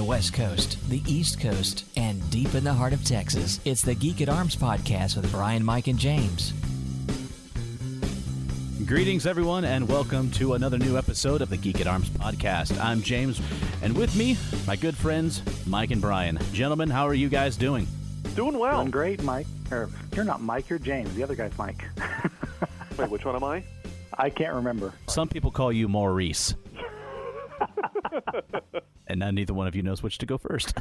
West Coast, the East Coast, and deep in the heart of Texas, it's the Geek at Arms podcast with Bryan, Mike, and James. Greetings, everyone, and welcome to another new episode of the Geek at Arms podcast. I'm James, and with me, my good friends, Mike and Bryan. Gentlemen, how are you guys doing? Doing well. Doing great, Mike. You're not Mike, you're James. The other guy's Mike. Wait, which one am I? I can't remember. Some people call you Maurice. And now neither one of you knows which to go first.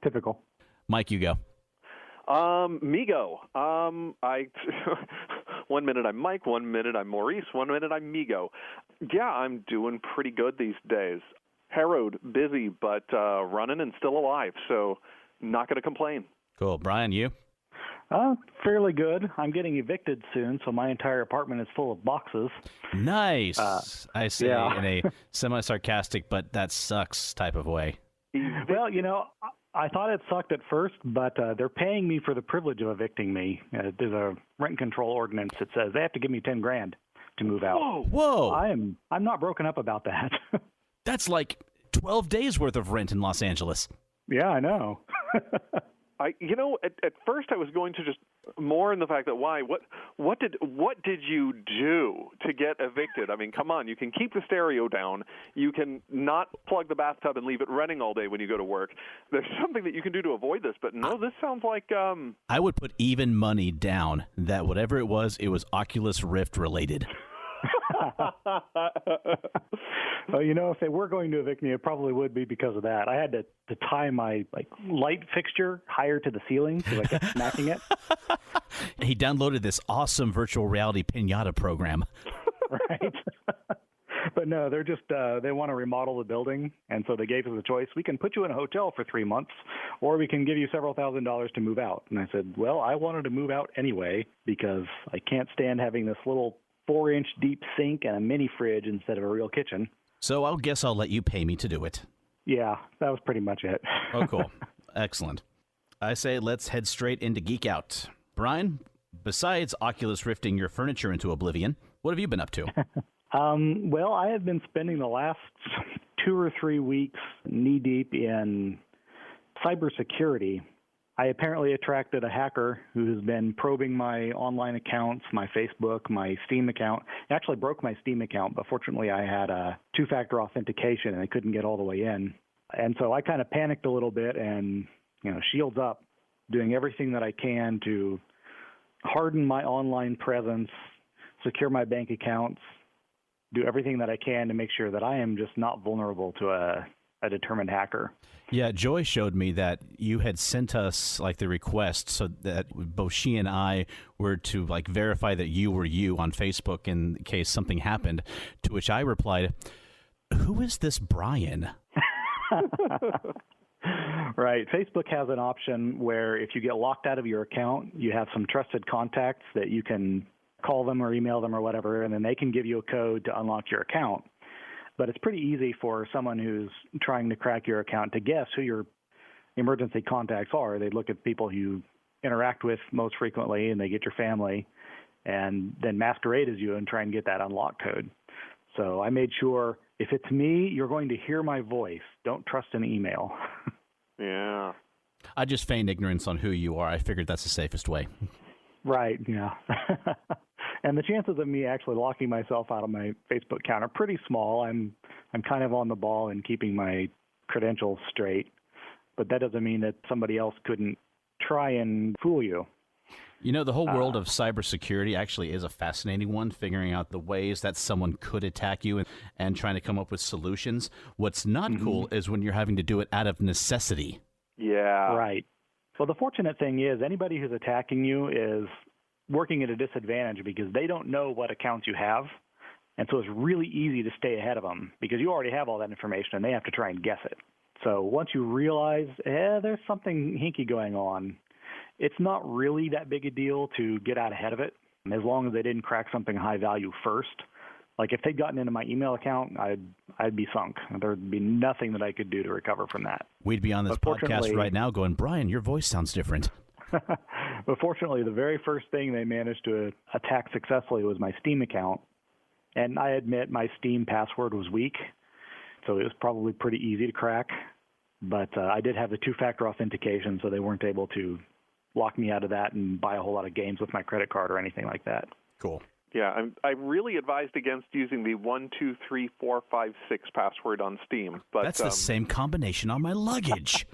Typical. Mike, you go. Me go. One minute I'm Mike, 1 minute I'm Maurice, 1 minute I'm Migo. Yeah, I'm doing pretty good these days. Harrowed, busy, but running and still alive, so not going to complain. Cool. Bryan, you? Fairly good. I'm getting evicted soon, so my entire apartment is full of boxes. Nice. I say yeah. in a semi-sarcastic, but that sucks type of way. Well, you know, I thought it sucked at first, but they're paying me for the privilege of evicting me. There's a rent control ordinance that says they have to give me $10,000 to move out. Whoa! I'm not broken up about that. That's like 12 days worth of rent in Los Angeles. Yeah, I know. At first I was going to just more in the fact that why? What did you do to get evicted? I mean, come on, you can keep the stereo down. You can not plug the bathtub and leave it running all day when you go to work. There's something that you can do to avoid this, but no, this sounds like I would put even money down that whatever it was Oculus Rift related. Well, you know, if they were going to evict me, it probably would be because of that. I had to tie my light fixture higher to the ceiling because I kept smacking it. He downloaded this awesome virtual reality piñata program. Right. But no, they're just they want to remodel the building, and so they gave us a choice. We can put you in a hotel for 3 months, or we can give you several $1,000s to move out. And I said, well, I wanted to move out anyway because I can't stand having this little 4-inch deep sink and a mini fridge instead of a real kitchen. So I'll guess I'll let you pay me to do it. Yeah, that was pretty much it. Oh, cool. Excellent. I say let's head straight into Geek Out. Bryan, besides Oculus Rifting your furniture into oblivion, what have you been up to? Well, I have been spending the last 2 or 3 weeks knee-deep in cybersecurity. I apparently attracted a hacker who has been probing my online accounts, my Facebook, my Steam account. It actually broke my Steam account, but fortunately I had a 2-factor authentication and I couldn't get all the way in. And so I kind of panicked a little bit and, shields up, doing everything that I can to harden my online presence, secure my bank accounts, do everything that I can to make sure that I am just not vulnerable to a determined hacker. Yeah, Joy showed me that you had sent us the request so that both she and I were to verify that you were you on Facebook in case something happened, to which I replied, who is this Bryan? Right. Facebook has an option where if you get locked out of your account, you have some trusted contacts that you can call them or email them or whatever, and then they can give you a code to unlock your account. But it's pretty easy for someone who's trying to crack your account to guess who your emergency contacts are. They look at people you interact with most frequently, and they get your family, and then masquerade as you and try and get that unlock code. So I made sure if it's me, you're going to hear my voice. Don't trust an email. Yeah. I just feigned ignorance on who you are. I figured that's the safest way. Right, yeah. And the chances of me actually locking myself out of my Facebook account are pretty small. I'm kind of on the ball in keeping my credentials straight, but that doesn't mean that somebody else couldn't try and fool you. The whole world of cybersecurity actually is a fascinating one, figuring out the ways that someone could attack you and trying to come up with solutions. What's not cool is when you're having to do it out of necessity. Yeah. Right. Well, the fortunate thing is anybody who's attacking you is working at a disadvantage because they don't know what accounts you have. And so it's really easy to stay ahead of them because you already have all that information and they have to try and guess it. So once you realize, there's something hinky going on, it's not really that big a deal to get out ahead of it as long as they didn't crack something high value first. Like if they'd gotten into my email account, I'd be sunk. There'd be nothing that I could do to recover from that. We'd be on this podcast right now going, Bryan, your voice sounds different. But fortunately, the very first thing they managed to attack successfully was my Steam account. And I admit my Steam password was weak, so it was probably pretty easy to crack. But I did have the two-factor authentication, so they weren't able to lock me out of that and buy a whole lot of games with my credit card or anything like that. Cool. Yeah, I'm really advised against using the 1, 2, 3, 4, 5, 6 password on Steam. But that's the same combination on my luggage.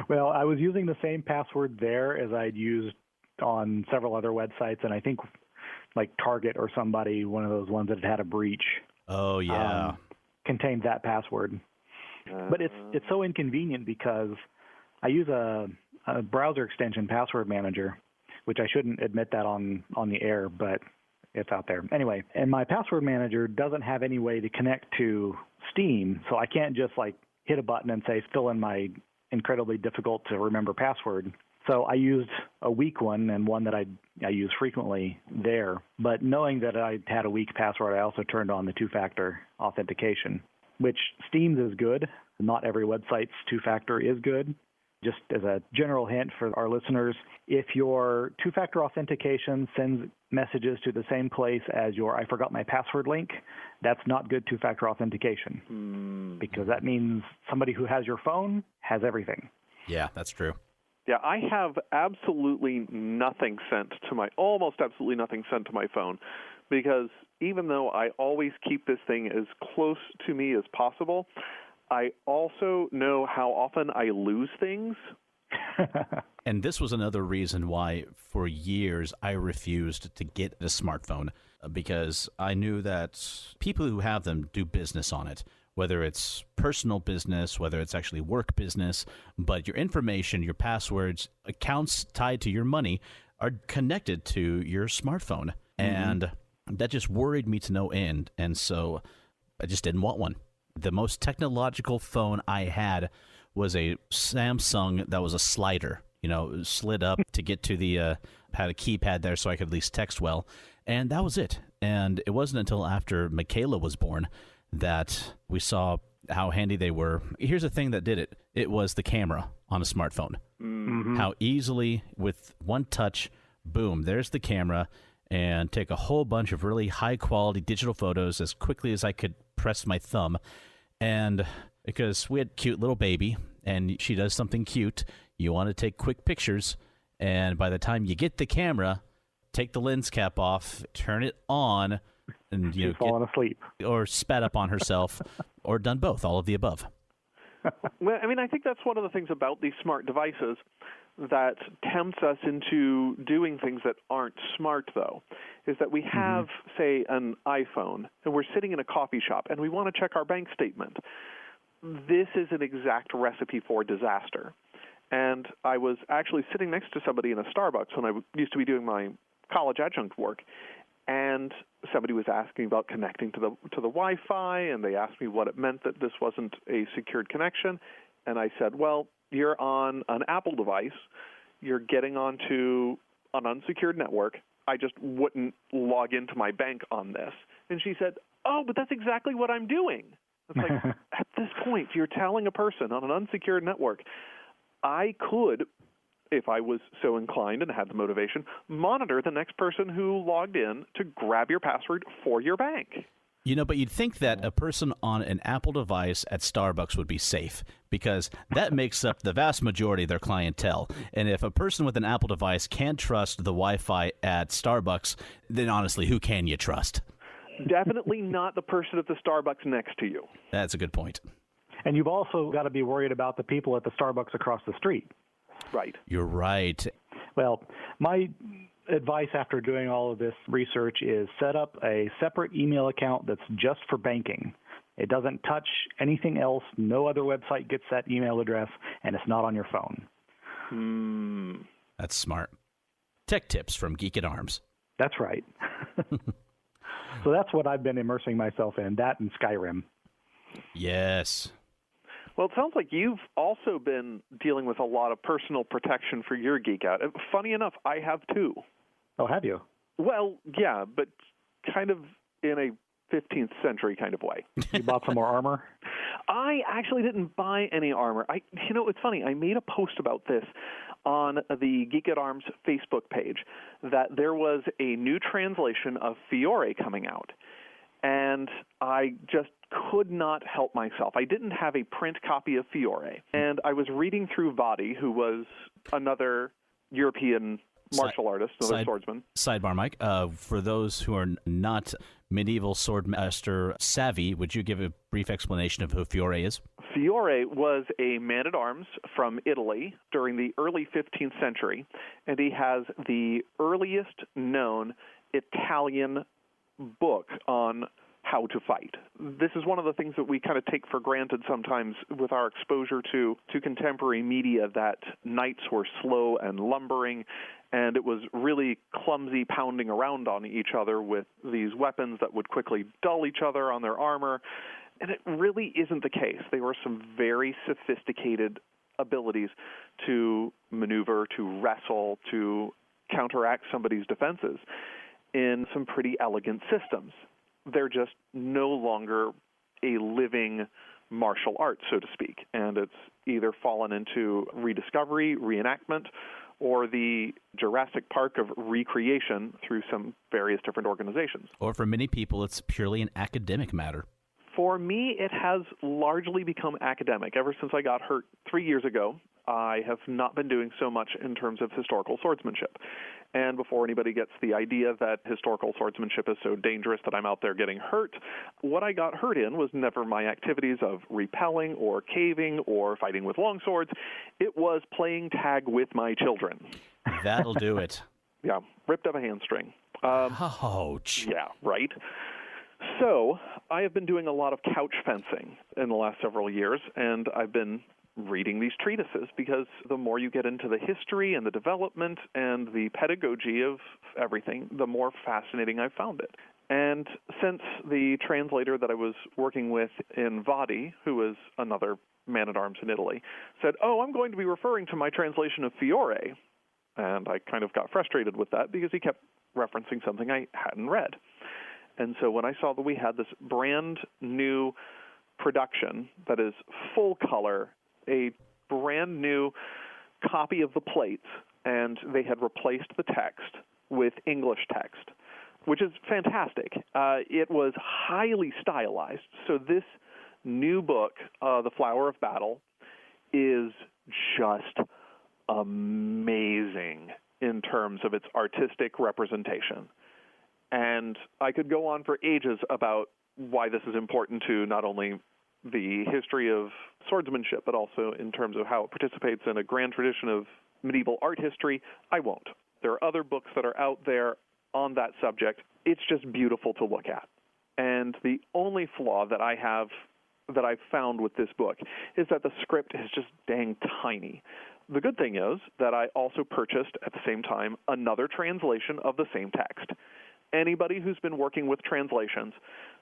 Well, I was using the same password there as I'd used on several other websites, and I think like Target or somebody, one of those ones that had a breach. Oh, yeah. Contained that password. But it's so inconvenient because I use a browser extension password manager, which I shouldn't admit that on the air, but it's out there. Anyway, and my password manager doesn't have any way to connect to Steam, so I can't just like hit a button and say fill in my incredibly difficult to remember password. So I used a weak one and one that I use frequently there. But knowing that I had a weak password, I also turned on the two-factor authentication, which Steam's is good. Not every website's two-factor is good. Just as a general hint for our listeners, if your two-factor authentication sends messages to the same place as your I forgot my password link, that's not good two-factor authentication because that means somebody who has your phone has everything. Yeah, that's true. Yeah, I have absolutely nothing sent to almost absolutely nothing sent to my phone because even though I always keep this thing as close to me as possible, I also know how often I lose things. And this was another reason why, for years, I refused to get a smartphone because I knew that people who have them do business on it, whether it's personal business, whether it's actually work business, but your information, your passwords, accounts tied to your money are connected to your smartphone. And that just worried me to no end. And so I just didn't want one. The most technological phone I had was a Samsung that was a slider, slid up to get to the, had a keypad there so I could at least text well. And that was it. And it wasn't until after Michaela was born that we saw how handy they were. Here's the thing that did it. It was the camera on a smartphone. How easily, with one touch, boom, there's the camera, and take a whole bunch of really high-quality digital photos as quickly as I could press my thumb. And because we had a cute little baby, and she does something cute, you want to take quick pictures, and by the time you get the camera, take the lens cap off, turn it on, and she's fallen asleep. Or spat up on herself, or done both, all of the above. Well, I mean, I think that's one of the things about these smart devices that tempts us into doing things that aren't smart, though, is that we have, say, an iPhone, and we're sitting in a coffee shop, and we want to check our bank statement. This is an exact recipe for disaster. And I was actually sitting next to somebody in a Starbucks when I used to be doing my college adjunct work, and somebody was asking about connecting to the Wi-Fi, and they asked me what it meant that this wasn't a secured connection. And I said, well, you're on an Apple device. You're getting onto an unsecured network. I just wouldn't log into my bank on this. And she said, oh, but that's exactly what I'm doing. It's like, at this point, you're telling a person on an unsecured network, I could, if I was so inclined and had the motivation, monitor the next person who logged in to grab your password for your bank. But you'd think that a person on an Apple device at Starbucks would be safe because that makes up the vast majority of their clientele. And if a person with an Apple device can't trust the Wi-Fi at Starbucks, then honestly, who can you trust? Definitely not the person at the Starbucks next to you. That's a good point. And you've also got to be worried about the people at the Starbucks across the street. Right. You're right. Well, my advice after doing all of this research is set up a separate email account that's just for banking. It doesn't touch anything else. No other website gets that email address, and it's not on your phone. That's smart. Tech tips from Geek at Arms. That's right. So that's what I've been immersing myself in, that and Skyrim. Yes. Well, it sounds like you've also been dealing with a lot of personal protection for your Geek Out. Funny enough, I have too. Oh, have you? Well, yeah, but kind of in a 15th century kind of way. You bought some more armor? I actually didn't buy any armor. It's funny. I made a post about this on the Geek at Arms Facebook page that there was a new translation of Fiore coming out. And I just could not help myself. I didn't have a print copy of Fiore, and I was reading through Vadi, who was another European martial artist, another swordsman. Sidebar, Mike. For those who are not medieval swordmaster savvy, would you give a brief explanation of who Fiore is? Fiore was a man-at-arms from Italy during the early 15th century, and he has the earliest known Italian book on how to fight. This is one of the things that we kind of take for granted sometimes with our exposure to contemporary media, that knights were slow and lumbering, and it was really clumsy pounding around on each other with these weapons that would quickly dull each other on their armor. And it really isn't the case. There were some very sophisticated abilities to maneuver, to wrestle, to counteract somebody's defenses in some pretty elegant systems. They're just no longer a living martial art, so to speak, and it's either fallen into rediscovery, reenactment, or the Jurassic Park of recreation through some various different organizations. Or for many people, it's purely an academic matter. For me, it has largely become academic. Ever since I got hurt 3 years ago, I have not been doing so much in terms of historical swordsmanship. And before anybody gets the idea that historical swordsmanship is so dangerous that I'm out there getting hurt, what I got hurt in was never my activities of repelling or caving or fighting with long swords. It was playing tag with my children. That'll do it. Yeah, ripped up a hamstring. Ouch. Yeah, right. So I have been doing a lot of couch fencing in the last several years, and I've been reading these treatises because the more you get into the history and the development and the pedagogy of everything, the more fascinating I've found it. And since the translator that I was working with in Vadi, who is another man-at-arms in Italy, said, "Oh, I'm going to be referring to my translation of Fiore," and I kind of got frustrated with that because he kept referencing something I hadn't read. And so when I saw that we had this brand new production that is full color, a brand new copy of the plates, and they had replaced the text with English text, which is fantastic. It was highly stylized. So this new book, The Flower of Battle, is just amazing in terms of its artistic representation. And I could go on for ages about why this is important to not only the history of swordsmanship, but also in terms of how it participates in a grand tradition of medieval art history. I won't. There are other books that are out there on that subject. It's just beautiful to look at. And the only flaw that I've found with this book is that the script is just dang tiny. The good thing is that I also purchased at the same time another translation of the same text. Anybody who's been working with translations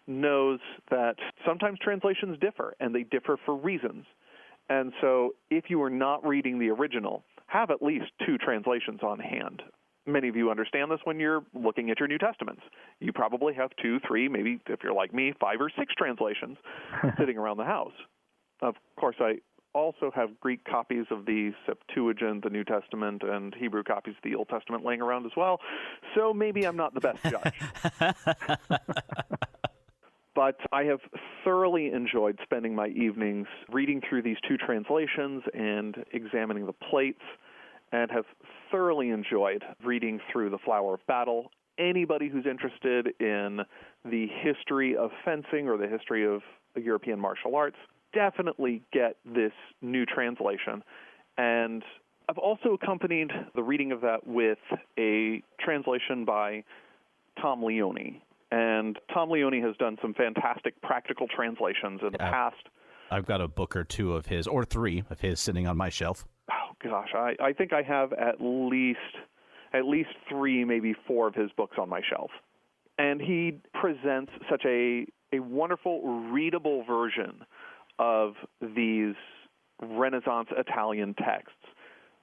knows that sometimes translations differ, and they differ for reasons. And so if you are not reading the original, have at least 2 translations on hand. Many of you understand this when you're looking at your New Testaments. You probably have 2, 3, maybe if you're like me, 5 or 6 translations sitting around the house. Of course, I also have Greek copies of the Septuagint, the New Testament, and Hebrew copies of the Old Testament laying around as well. So maybe I'm not the best judge. But I have thoroughly enjoyed spending my evenings reading through these 2 translations and examining the plates, and have thoroughly enjoyed reading through The Flower of Battle. Anybody who's interested in the history of fencing or the history of European martial arts, definitely get this new translation. And I've also accompanied the reading of that with a translation by Tom Leone. And Tom Leone has done some fantastic practical translations in the past. I've got a book or 2 of his, or 3 of his, sitting on my shelf. Oh, gosh. I think I have at least 3, maybe 4 of his books on my shelf. And he presents such a wonderful, readable version of these Renaissance Italian texts,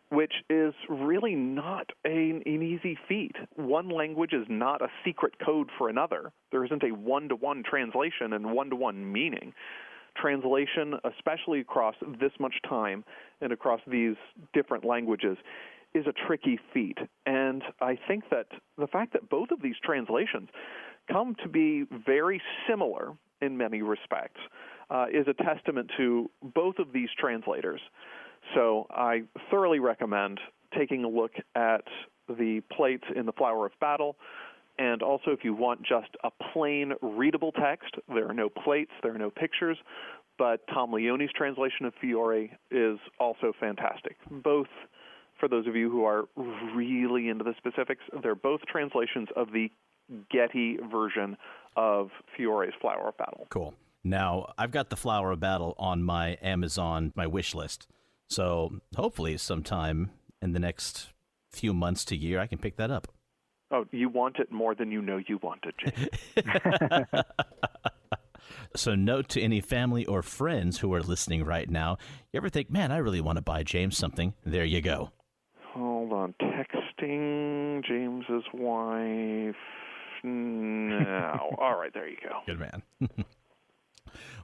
which is really not an easy feat. One language is not a secret code for another. There isn't a one-to-one translation and one-to-one meaning. Translation, especially across this much time and across these different languages, is a tricky feat. And I think that the fact that both of these translations come to be very similar in many respects, is a testament to both of these translators. So I thoroughly recommend taking a look at the plates in the Flower of Battle. And also, if you want just a plain readable text, there are no plates, there are no pictures, but Tom Leone's translation of Fiore is also fantastic. Both, for those of you who are really into the specifics, they're both translations of the Getty version of Fiore's Flower of Battle. Cool. Now, I've got the Flower of Battle on my Amazon, my wish list. So hopefully sometime in the next few months to year, I can pick that up. Oh, you want it more than you know you want it, James. So note to any family or friends who are listening right now, you ever think, man, I really want to buy James something? There you go. Hold on. Texting James's wife. No. All right, there you go. Good man.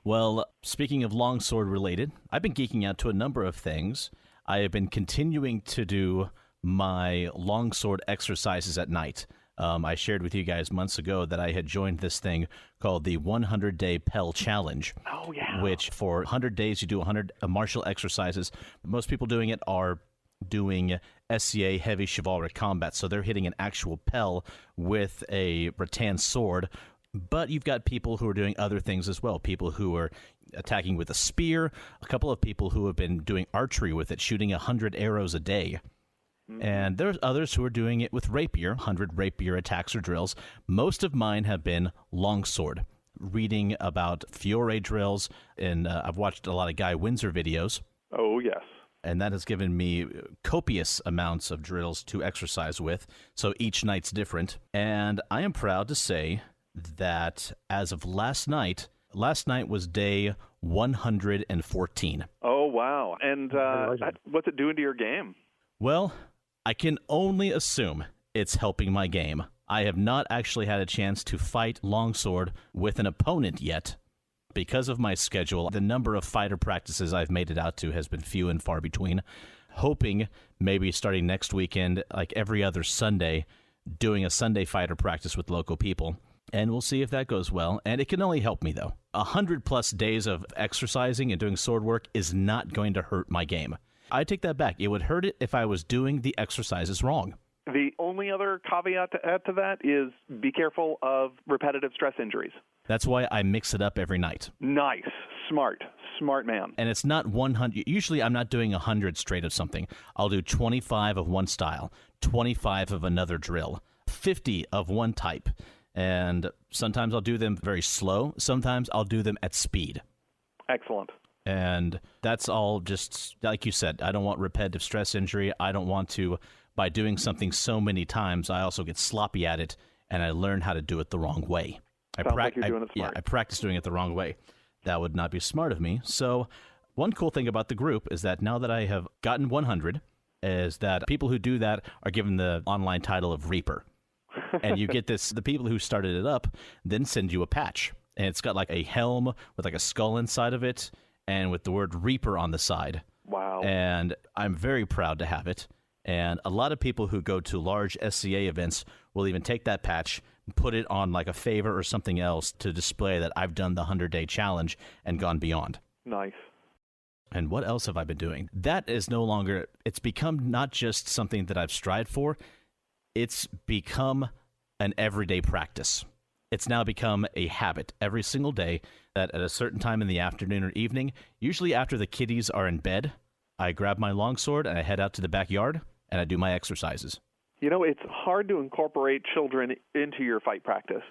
Well, speaking of longsword related, I've been geeking out to a number of things. I have been continuing to do my longsword exercises at night. I shared with you guys months ago that I had joined this thing called the 100-Day Pell Challenge. Oh, yeah. Which for 100 days you do 100 martial exercises. Most people doing it are doing SCA heavy chivalric combat, so they're hitting an actual Pell with a rattan sword. But you've got people who are doing other things as well, people who are attacking with a spear, a couple of people who have been doing archery with it, shooting 100 arrows a day. And there's others who are doing it with rapier, 100 rapier attacks or drills. Most of mine have been longsword, reading about Fiore drills, and I've watched a lot of Guy Windsor videos. Oh, yes. And that has given me copious amounts of drills to exercise with, so each night's different. And I am proud to say that as of last night was day 114. Oh, wow. And what's it doing to your game? Well, I can only assume it's helping my game. I have not actually had a chance to fight longsword with an opponent yet. Because of my schedule, the number of fighter practices I've made it out to has been few and far between. Hoping maybe starting next weekend, like every other Sunday, doing a Sunday fighter practice with local people. And we'll see if that goes well. And it can only help me, though. 100+ days of exercising and doing sword work is not going to hurt my game. I take that back. It would hurt it if I was doing the exercises wrong. The only other caveat to add to that is be careful of repetitive stress injuries. That's why I mix it up every night. Nice. Smart man. And it's not 100. Usually I'm not doing 100 straight of something. I'll do 25 of one style, 25 of another drill, 50 of one type. And sometimes I'll do them very slow. Sometimes I'll do them at speed. Excellent. And that's all just, like you said, I don't want repetitive stress injury. I don't want to, by doing something so many times, I also get sloppy at it, and I learn how to do it the wrong way. Sounds like you're doing it smart. Yeah, I practice doing it the wrong way. That would not be smart of me. So one cool thing about the group is that now that I have gotten 100, is that people who do that are given the online title of Reaper. And you get this, the people who started it up then send you a patch. And it's got like a helm with like a skull inside of it, and with the word Reaper on the side. Wow. And I'm very proud to have it. And a lot of people who go to large SCA events will even take that patch, put it on like a favor or something else to display that I've done the 100-day challenge and gone beyond. Nice. And what else have I been doing? That is no longer, it's become not just something that I've strived for, it's become an everyday practice. It's now become a habit every single day that at a certain time in the afternoon or evening, usually after the kiddies are in bed, I grab my longsword and I head out to the backyard and I do my exercises. You know, it's hard to incorporate children into your fight practice.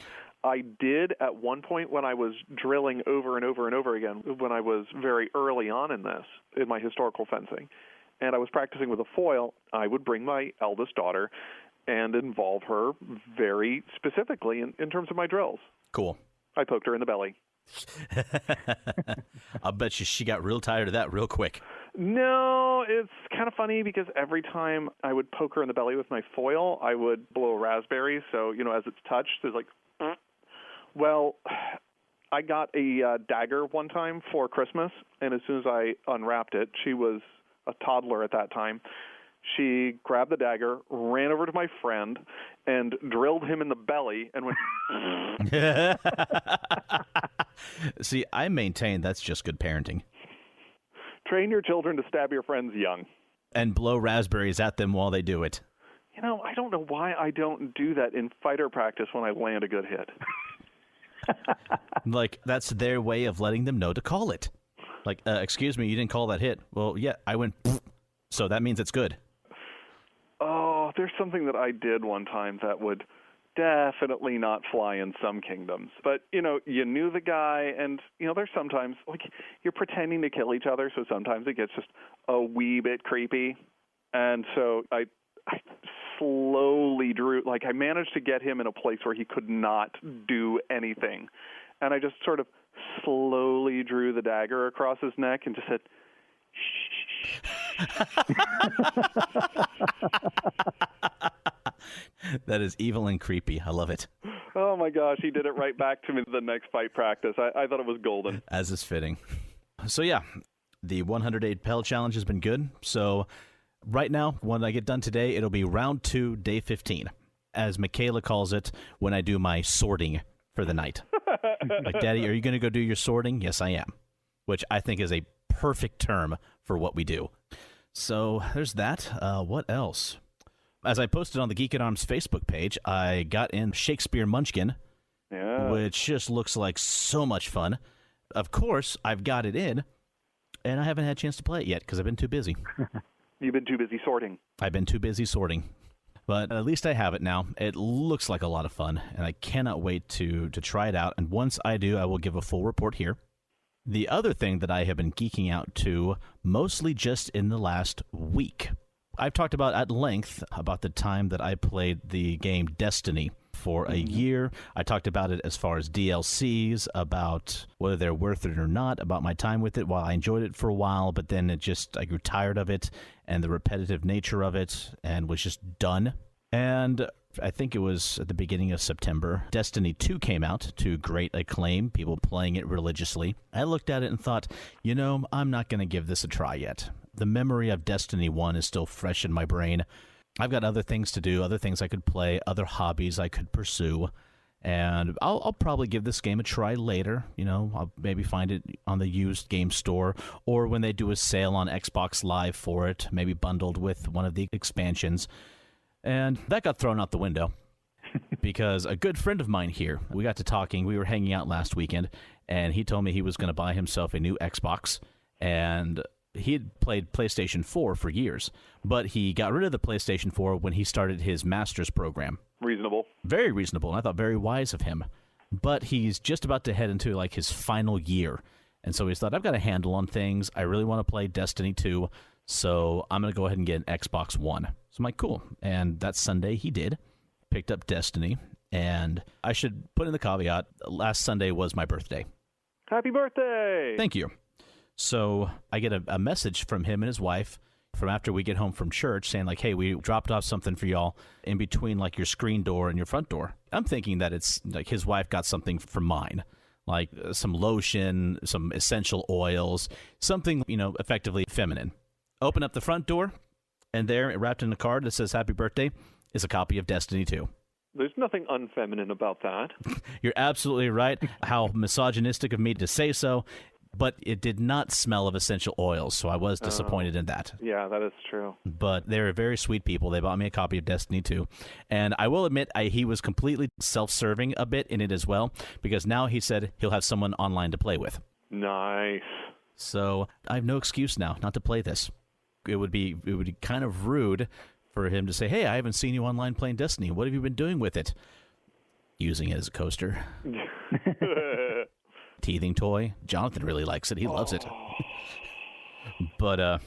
I did at one point when I was drilling over and over and over again, when I was very early on in this, in my historical fencing, and I was practicing with a foil, I would bring my eldest daughter and involve her very specifically in terms of my drills. Cool. I poked her in the belly. I'll bet you she got real tired of that real quick. No, it's kind of funny because every time I would poke her in the belly with my foil, I would blow a raspberry. So, you know, as it's touched, there's like, well, I got a dagger one time for Christmas, and as soon as I unwrapped it, she was a toddler at that time. She grabbed the dagger, ran over to my friend, and drilled him in the belly and went... See, I maintain that's just good parenting. Train your children to stab your friends young. And blow raspberries at them while they do it. You know, I don't know why I don't do that in fighter practice when I land a good hit. Like, that's their way of letting them know to call it. Like, excuse me, you didn't call that hit. Well, yeah, I went, so that means it's good. Oh, there's something that I did one time that would definitely not fly in some kingdoms. But, you know, you knew the guy, and, you know, there's sometimes, like, you're pretending to kill each other, so sometimes it gets just a wee bit creepy. And so I slowly drew, like, I managed to get him in a place where he could not do anything. And I just sort of slowly drew the dagger across his neck and just said, shh. That is evil and creepy. I love it. Oh, my gosh. He did it right back to me the next fight practice. I thought it was golden. As is fitting. So, yeah, the 108 Pell Challenge has been good. So, right now, when I get done today, it'll be round 2, day 15. As Michaela calls it, when I do my sorting for the night. Like, Daddy, are you going to go do your sorting? Yes, I am. Which I think is a perfect term for what we do. So, there's that. What else? As I posted on the Geek at Arms Facebook page, I got in Shakespeare Munchkin, which just looks like so much fun. Of course, I've got it in, and I haven't had a chance to play it yet because I've been too busy. You've been too busy sorting. I've been too busy sorting. But at least I have it now. It looks like a lot of fun, and I cannot wait to try it out. And once I do, I will give a full report here. The other thing that I have been geeking out to, mostly just in the last week, I've talked about at length about the time that I played the game Destiny for a year. I talked about it as far as DLCs, about whether they're worth it or not, about my time with it. While I enjoyed it for a while, but then I grew tired of it and the repetitive nature of it and was just done. And I think it was at the beginning of September, Destiny 2 came out to great acclaim, people playing it religiously. I looked at it and thought, you know, I'm not going to give this a try yet. The memory of Destiny 1 is still fresh in my brain. I've got other things to do, other things I could play, other hobbies I could pursue, and I'll probably give this game a try later. You know, I'll maybe find it on the used game store, or when they do a sale on Xbox Live for it, maybe bundled with one of the expansions. And that got thrown out the window because a good friend of mine here, we got to talking, we were hanging out last weekend, and he told me he was going to buy himself a new Xbox, and he had played PlayStation 4 for years, but he got rid of the PlayStation 4 when he started his master's program. Reasonable. Very reasonable, and I thought very wise of him. But he's just about to head into like his final year, and so he's thought, I've got a handle on things. I really want to play Destiny 2, so I'm going to go ahead and get an Xbox One. So I'm like, cool. And that Sunday he did, picked up Destiny, and I should put in the caveat, last Sunday was my birthday. Happy birthday! Thank you. So I get a message from him and his wife from after we get home from church saying, like, hey, we dropped off something for y'all in between, like, your screen door and your front door. I'm thinking that it's, like, his wife got something for mine, like some lotion, some essential oils, something, you know, effectively feminine. Open up the front door, and there, wrapped in a card that says, happy birthday, is a copy of Destiny 2. There's nothing unfeminine about that. You're absolutely right. How misogynistic of me to say so. But it did not smell of essential oils, so I was disappointed in that. Yeah, that is true. But they're very sweet people. They bought me a copy of Destiny 2. And I will admit, he was completely self-serving a bit in it as well, because now he said he'll have someone online to play with. Nice. So I have no excuse now not to play this. It would be kind of rude for him to say, hey, I haven't seen you online playing Destiny. What have you been doing with it? Using it as a coaster. Teething toy. Jonathan really likes it. He loves it. But,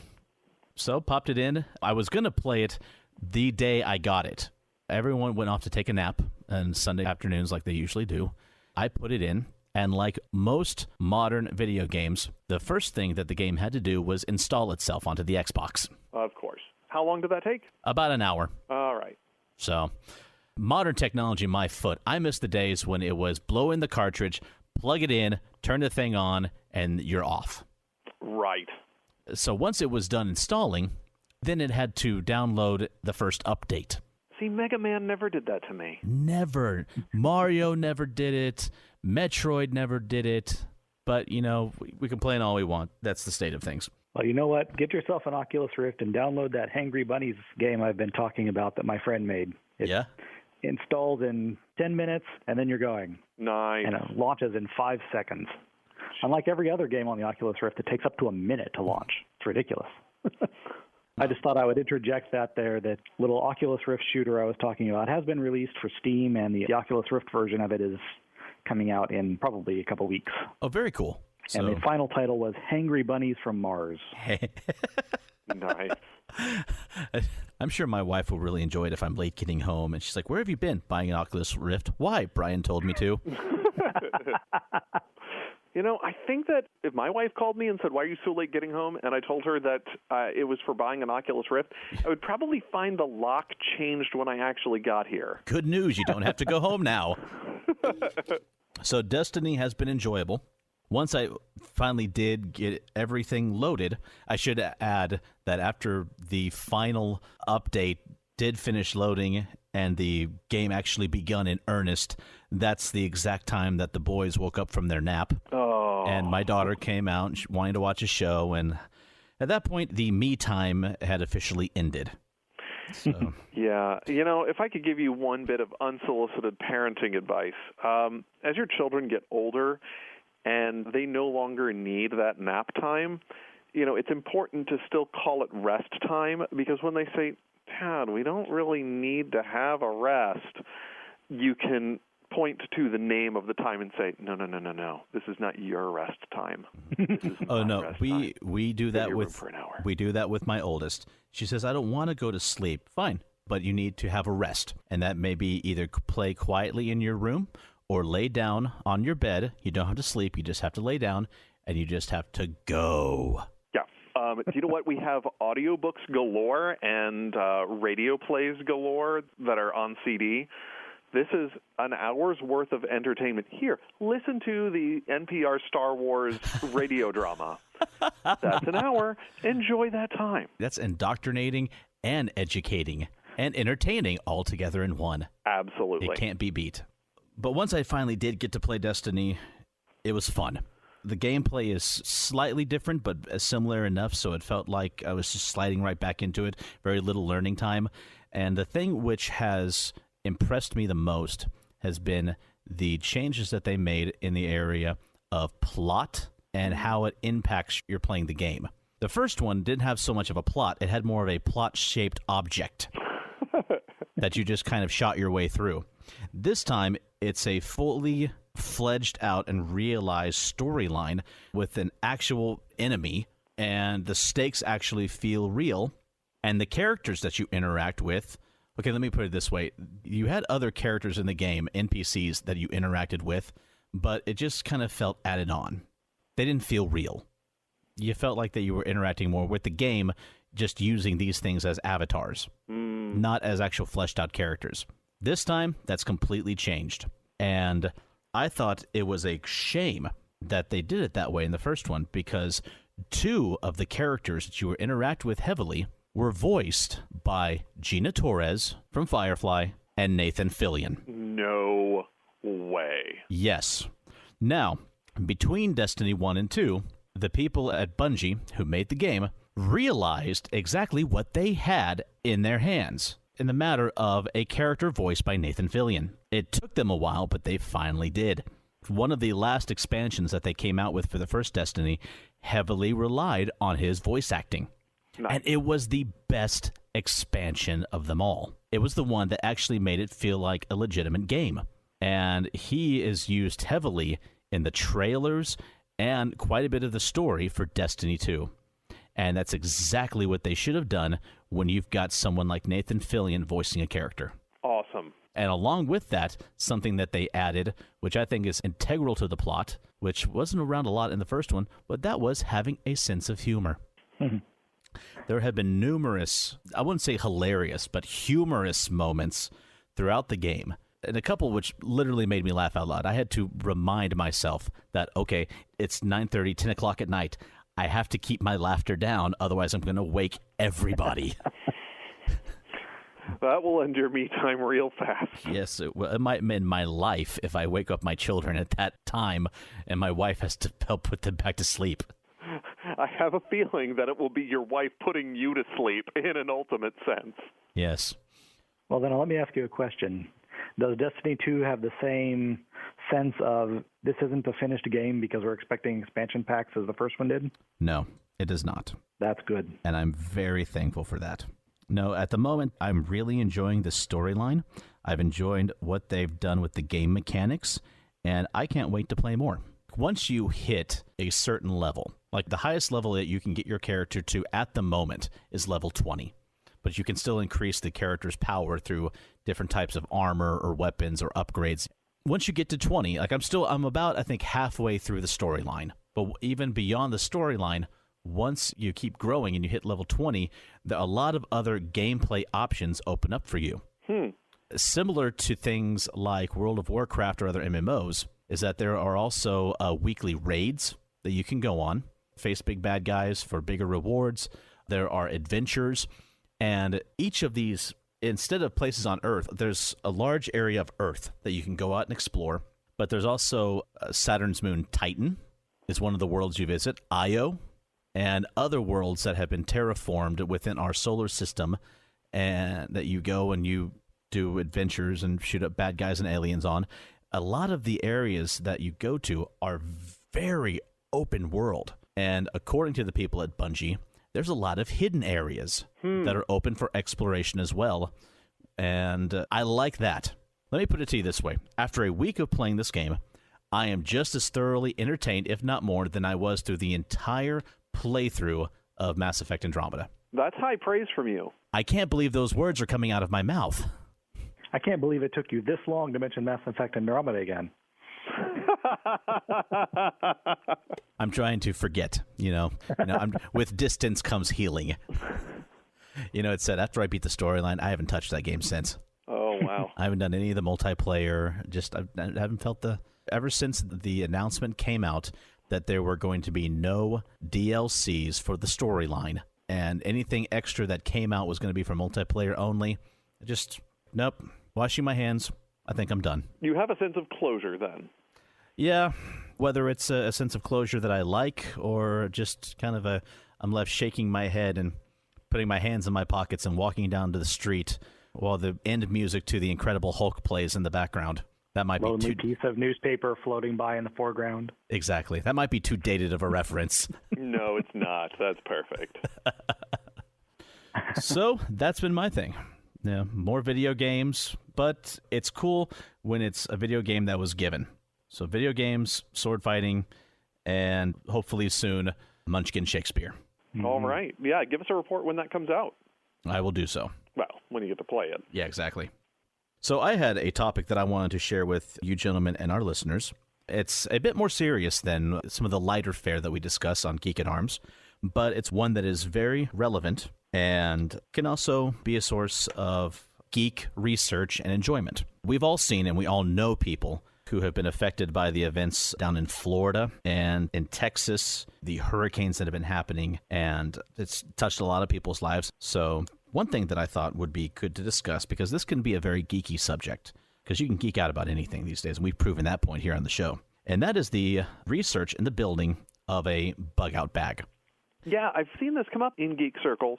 so popped it in. I was going to play it the day I got it. Everyone went off to take a nap on Sunday afternoons like they usually do. I put it in, and like most modern video games, the first thing that the game had to do was install itself onto the Xbox. Of course. How long did that take? About an hour. All right. So, modern technology, my foot. I miss the days when it was blow in the cartridge, plug it in, turn the thing on, and you're off. Right. So once it was done installing, then it had to download the first update. See, Mega Man never did that to me. Never. Mario never did it. Metroid never did it. But, we complain all we want. That's the state of things. Well, you know what? Get yourself an Oculus Rift and download that Hangry Bunnies game I've been talking about that my friend made. It installs in 10 minutes, and then you're going. Nice. And it launches in 5 seconds. Unlike every other game on the Oculus Rift, it takes up to a minute to launch. It's ridiculous. I just thought I would interject that little Oculus Rift shooter I was talking about has been released for Steam, and the Oculus Rift version of it is coming out in probably a couple weeks. Oh, very cool. And the final title was Hangry Bunnies from Mars. Nice. I'm sure my wife will really enjoy it if I'm late getting home. And she's like, where have you been? Buying an Oculus Rift? Why? Bryan told me to. I think that if my wife called me and said, why are you so late getting home? And I told her that it was for buying an Oculus Rift, I would probably find the lock changed when I actually got here. Good news. You don't have to go home now. So Destiny has been enjoyable. Once I finally did get everything loaded, I should add that after the final update did finish loading and the game actually begun in earnest, that's the exact time that the boys woke up from their nap. Oh. And my daughter came out and wanted to watch a show, and at that point, the me time had officially ended. So. Yeah. If I could give you one bit of unsolicited parenting advice, as your children get older and they no longer need that nap time, it's important to still call it rest time, because when they say, Dad, we don't really need to have a rest, you can point to the name of the time and say, no, this is not your rest time. This is rest time. We do that for an hour. We do that with my oldest. She says, I don't want to go to sleep. Fine, but you need to have a rest, and that may be either play quietly in your room or lay down on your bed. You don't have to sleep. You just have to lay down, and you just have to go. Yeah. Do you know what? We have audiobooks galore and radio plays galore that are on CD. This is an hour's worth of entertainment. Here, listen to the NPR Star Wars radio drama. That's an hour. Enjoy that time. That's indoctrinating and educating and entertaining all together in one. Absolutely. It can't be beat. But once I finally did get to play Destiny, it was fun. The gameplay is slightly different, but similar enough, so it felt like I was just sliding right back into it. Very little learning time. And the thing which has impressed me the most has been the changes that they made in the area of plot and how it impacts your playing the game. The first one didn't have so much of a plot. It had more of a plot-shaped object that you just kind of shot your way through. This time, it's a fully fledged out and realized storyline with an actual enemy, and the stakes actually feel real, and the characters that you interact with. Okay, let me put it this way. You had other characters in the game, NPCs, that you interacted with, but it just kind of felt added on. They didn't feel real. You felt like that you were interacting more with the game, just using these things as avatars, not as actual fleshed-out characters. This time, that's completely changed. And I thought it was a shame that they did it that way in the first one, because two of the characters that you were interact with heavily were voiced by Gina Torres from Firefly and Nathan Fillion. No way. Yes. Now, between Destiny 1 and 2, the people at Bungie who made the game realized exactly what they had in their hands in the matter of a character voiced by Nathan Fillion. It took them a while, but they finally did. One of the last expansions that they came out with for the first Destiny heavily relied on his voice acting. Nice. And it was the best expansion of them all. It was the one that actually made it feel like a legitimate game. And he is used heavily in the trailers and quite a bit of the story for Destiny 2. And that's exactly what they should have done when you've got someone like Nathan Fillion voicing a character. Awesome. And along with that, something that they added, which I think is integral to the plot, which wasn't around a lot in the first one, but that was having a sense of humor. There have been numerous, I wouldn't say hilarious, but humorous moments throughout the game. And a couple which literally made me laugh out loud. I had to remind myself that, okay, it's 9:30, 10 o'clock at night. I have to keep my laughter down, otherwise I'm going to wake everybody. That will end your me time real fast. Yes, it might end my life if I wake up my children at that time and my wife has to help put them back to sleep. I have a feeling that it will be your wife putting you to sleep in an ultimate sense. Yes. Well, then let me ask you a question. Does Destiny 2 have the same sense of this isn't a finished game because we're expecting expansion packs as the first one did? No, it does not. That's good. And I'm very thankful for that. No, at the moment, I'm really enjoying the storyline. I've enjoyed what they've done with the game mechanics, and I can't wait to play more. Once you hit a certain level, like the highest level that you can get your character to at the moment is level 20. But you can still increase the character's power through different types of armor or weapons or upgrades. Once you get to 20, like I'm about, I think, halfway through the storyline. But even beyond the storyline, once you keep growing and you hit level 20, a lot of other gameplay options open up for you. Similar to things like World of Warcraft or other MMOs, is that there are also weekly raids that you can go on, face big bad guys for bigger rewards. There are adventures, and each of these, instead of places on Earth, there's a large area of Earth that you can go out and explore, but there's also Saturn's moon Titan is one of the worlds you visit, Io, and other worlds that have been terraformed within our solar system, and that you go and you do adventures and shoot up bad guys and aliens on. A lot of the areas that you go to are very open world, and according to the people at Bungie, there's a lot of hidden areas that are open for exploration as well, and I like that. Let me put it to you this way. After a week of playing this game, I am just as thoroughly entertained, if not more, than I was through the entire playthrough of Mass Effect Andromeda. That's high praise from you. I can't believe those words are coming out of my mouth. I can't believe it took you this long to mention Mass Effect Andromeda again. I'm trying to forget, with distance comes healing. It said after I beat the storyline, I haven't touched that game since. Oh, wow. I haven't done any of the multiplayer. I haven't felt ever since the announcement came out that there were going to be no DLCs for the storyline, and anything extra that came out was going to be for multiplayer only. Nope. Washing my hands. I think I'm done. You have a sense of closure then. Yeah, whether it's a sense of closure that I like or just kind of I'm left shaking my head and putting my hands in my pockets and walking down to the street while the end music to the Incredible Hulk plays in the background. That might Lonely be too... piece of newspaper floating by in the foreground. Exactly. That might be too dated of a reference. No, it's not. That's perfect. So that's been my thing. Yeah, more video games, but it's cool when it's a video game that was given. So video games, sword fighting, and hopefully soon, Munchkin Shakespeare. All right. Yeah, give us a report when that comes out. I will do so. Well, when you get to play it. Yeah, exactly. So I had a topic that I wanted to share with you gentlemen and our listeners. It's a bit more serious than some of the lighter fare that we discuss on Geek at Arms, but it's one that is very relevant and can also be a source of geek research and enjoyment. We've all seen and we all know people who have been affected by the events down in Florida and in Texas, the hurricanes that have been happening, and it's touched a lot of people's lives. So one thing that I thought would be good to discuss, because this can be a very geeky subject, because you can geek out about anything these days, and we've proven that point here on the show, and that is the research in the building of a bug-out bag. Yeah, I've seen this come up in geek circles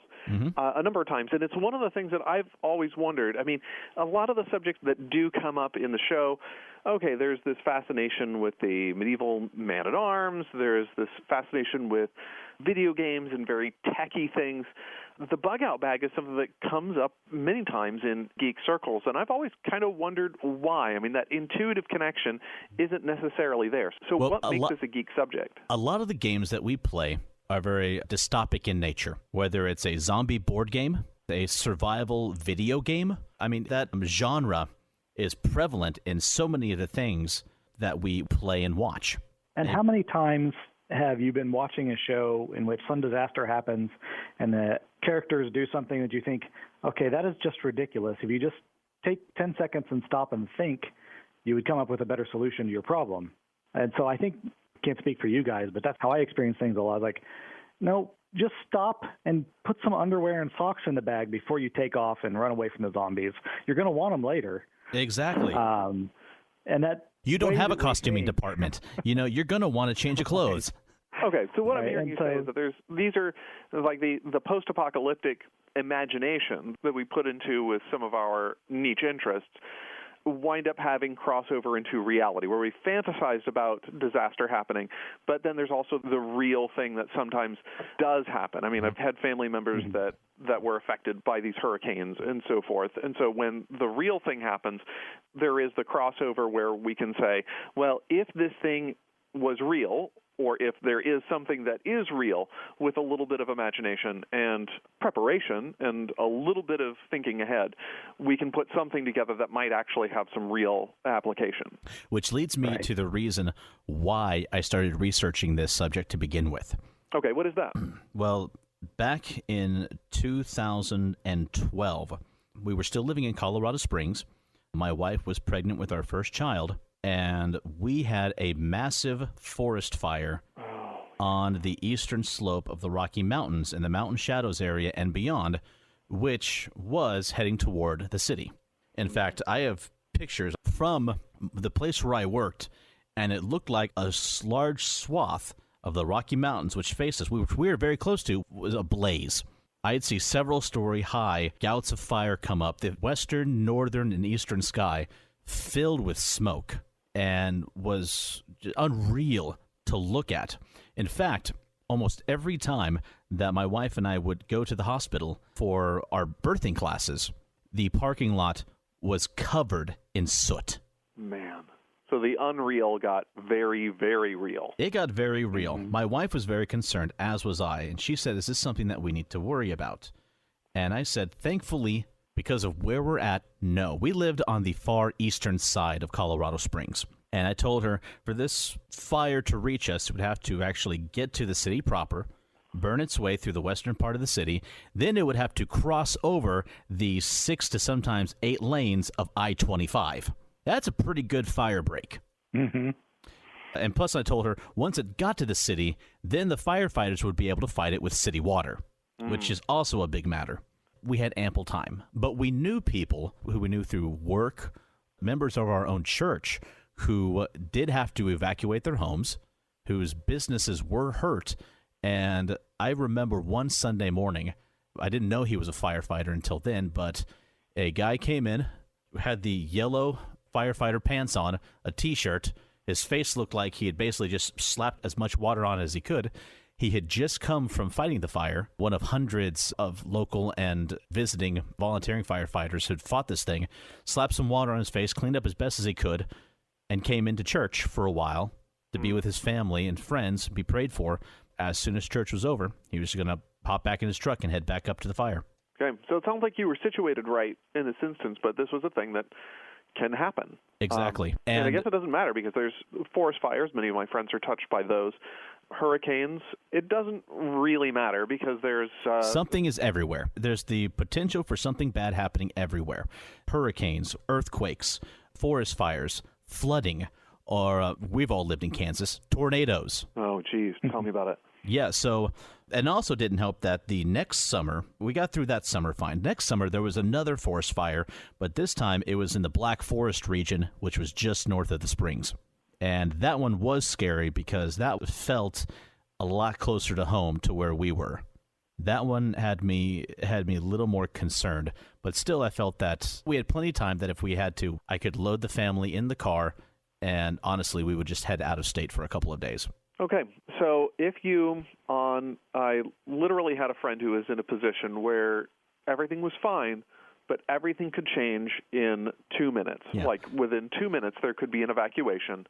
a number of times, and it's one of the things that I've always wondered. I mean, a lot of the subjects that do come up in the show, okay, there's this fascination with the medieval man-at-arms, there's this fascination with video games and very techy things. The bug-out bag is something that comes up many times in geek circles, and I've always kind of wondered why. I mean, that intuitive connection isn't necessarily there. So what makes this a geek subject? A lot of the games that we play are very dystopic in nature, whether it's a zombie board game, a survival video game. I mean, that genre is prevalent in so many of the things that we play and watch. And how many times have you been watching a show in which some disaster happens and the characters do something that you think, okay, that is just ridiculous. If you just take 10 seconds and stop and think, you would come up with a better solution to your problem. And so I think, can't speak for you guys, but that's how I experience things a lot. Like, No, just stop and put some underwear and socks in the bag before you take off and run away from the zombies. You're going to want them later. Exactly. And that you don't have a costuming department. You're going to want to change your clothes. Okay, so what I'm Right, hearing and you so- say is that these are like the post-apocalyptic imagination that we put into with some of our niche interests wind up having crossover into reality, where we fantasized about disaster happening, but then there's also the real thing that sometimes does happen. I mean, I've had family members that were affected by these hurricanes and so forth, and so when the real thing happens, there is the crossover where we can say, well, if this thing was real, or if there is something that is real, with a little bit of imagination and preparation and a little bit of thinking ahead, we can put something together that might actually have some real application. Which leads me to the reason why I started researching this subject to begin with. Okay, what is that? Well, back in 2012, we were still living in Colorado Springs. My wife was pregnant with our first child, and we had a massive forest fire on the eastern slope of the Rocky Mountains in the Mountain Shadows area and beyond, which was heading toward the city. In fact, I have pictures from the place where I worked, and it looked like a large swath of the Rocky Mountains, which faced us, which we were very close to, was ablaze. I'd see several-story-high gouts of fire come up, the western, northern, and eastern sky filled with smoke, and was unreal to look at. In fact, almost every time that my wife and I would go to the hospital for our birthing classes, the parking lot was covered in soot. Man. So the unreal got very, very real. It got very real. My wife was very concerned, as was I, and she said, is this something that we need to worry about? And I said, thankfully, because of where we're at, no. We lived on the far eastern side of Colorado Springs. And I told her, for this fire to reach us, it would have to actually get to the city proper, burn its way through the western part of the city, then it would have to cross over the 6 to sometimes 8 lanes of I-25. That's a pretty good fire break. Mm-hmm. And plus I told her, once it got to the city, then the firefighters would be able to fight it with city water, which is also a big matter. We had ample time, but we knew people who we knew through work, members of our own church, who did have to evacuate their homes, whose businesses were hurt. And I remember one Sunday morning, I didn't know he was a firefighter until then, but a guy came in, had the yellow firefighter pants on, a T-shirt. His face looked like he had basically just slapped as much water on as he could. He had just come from fighting the fire. One of hundreds of local and visiting volunteering firefighters had fought this thing, slapped some water on his face, cleaned up as best as he could, and came into church for a while to be with his family and friends, be prayed for. As soon as church was over, he was going to pop back in his truck and head back up to the fire. Okay, so it sounds like you were situated right in this instance, but this was a thing that can happen. Exactly. And I guess it doesn't matter because there's forest fires. Many of my friends are touched by those. Hurricanes, it doesn't really matter because there's... something is everywhere. There's the potential for something bad happening everywhere. Hurricanes, earthquakes, forest fires, flooding, or we've all lived in Kansas, tornadoes. Oh, geez. Tell me about it. Yeah, so, and also didn't help that the next summer, we got through that summer fine. Next summer, there was another forest fire, but this time it was in the Black Forest region, which was just north of the Springs. And that one was scary because that felt a lot closer to home to where we were. That one had me a little more concerned, but still I felt that we had plenty of time that if we had to, I could load the family in the car, and honestly, we would just head out of state for a couple of days. Okay, so if I literally had a friend who was in a position where everything was fine, but everything could change in 2 minutes. Yeah. Like within 2 minutes, there could be an evacuation,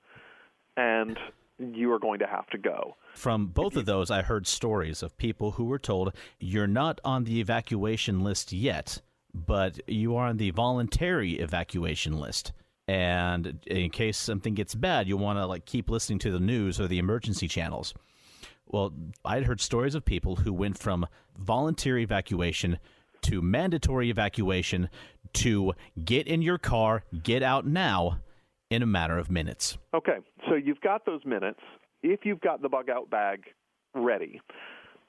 and you are going to have to go. From both of those, I heard stories of people who were told, you're not on the evacuation list yet, but you are on the voluntary evacuation list. And in case something gets bad, you want to keep listening to the news or the emergency channels. Well, I'd heard stories of people who went from voluntary evacuation to mandatory evacuation to get in your car, get out now in a matter of minutes. Okay, so you've got those minutes. If you've got the bug-out bag ready,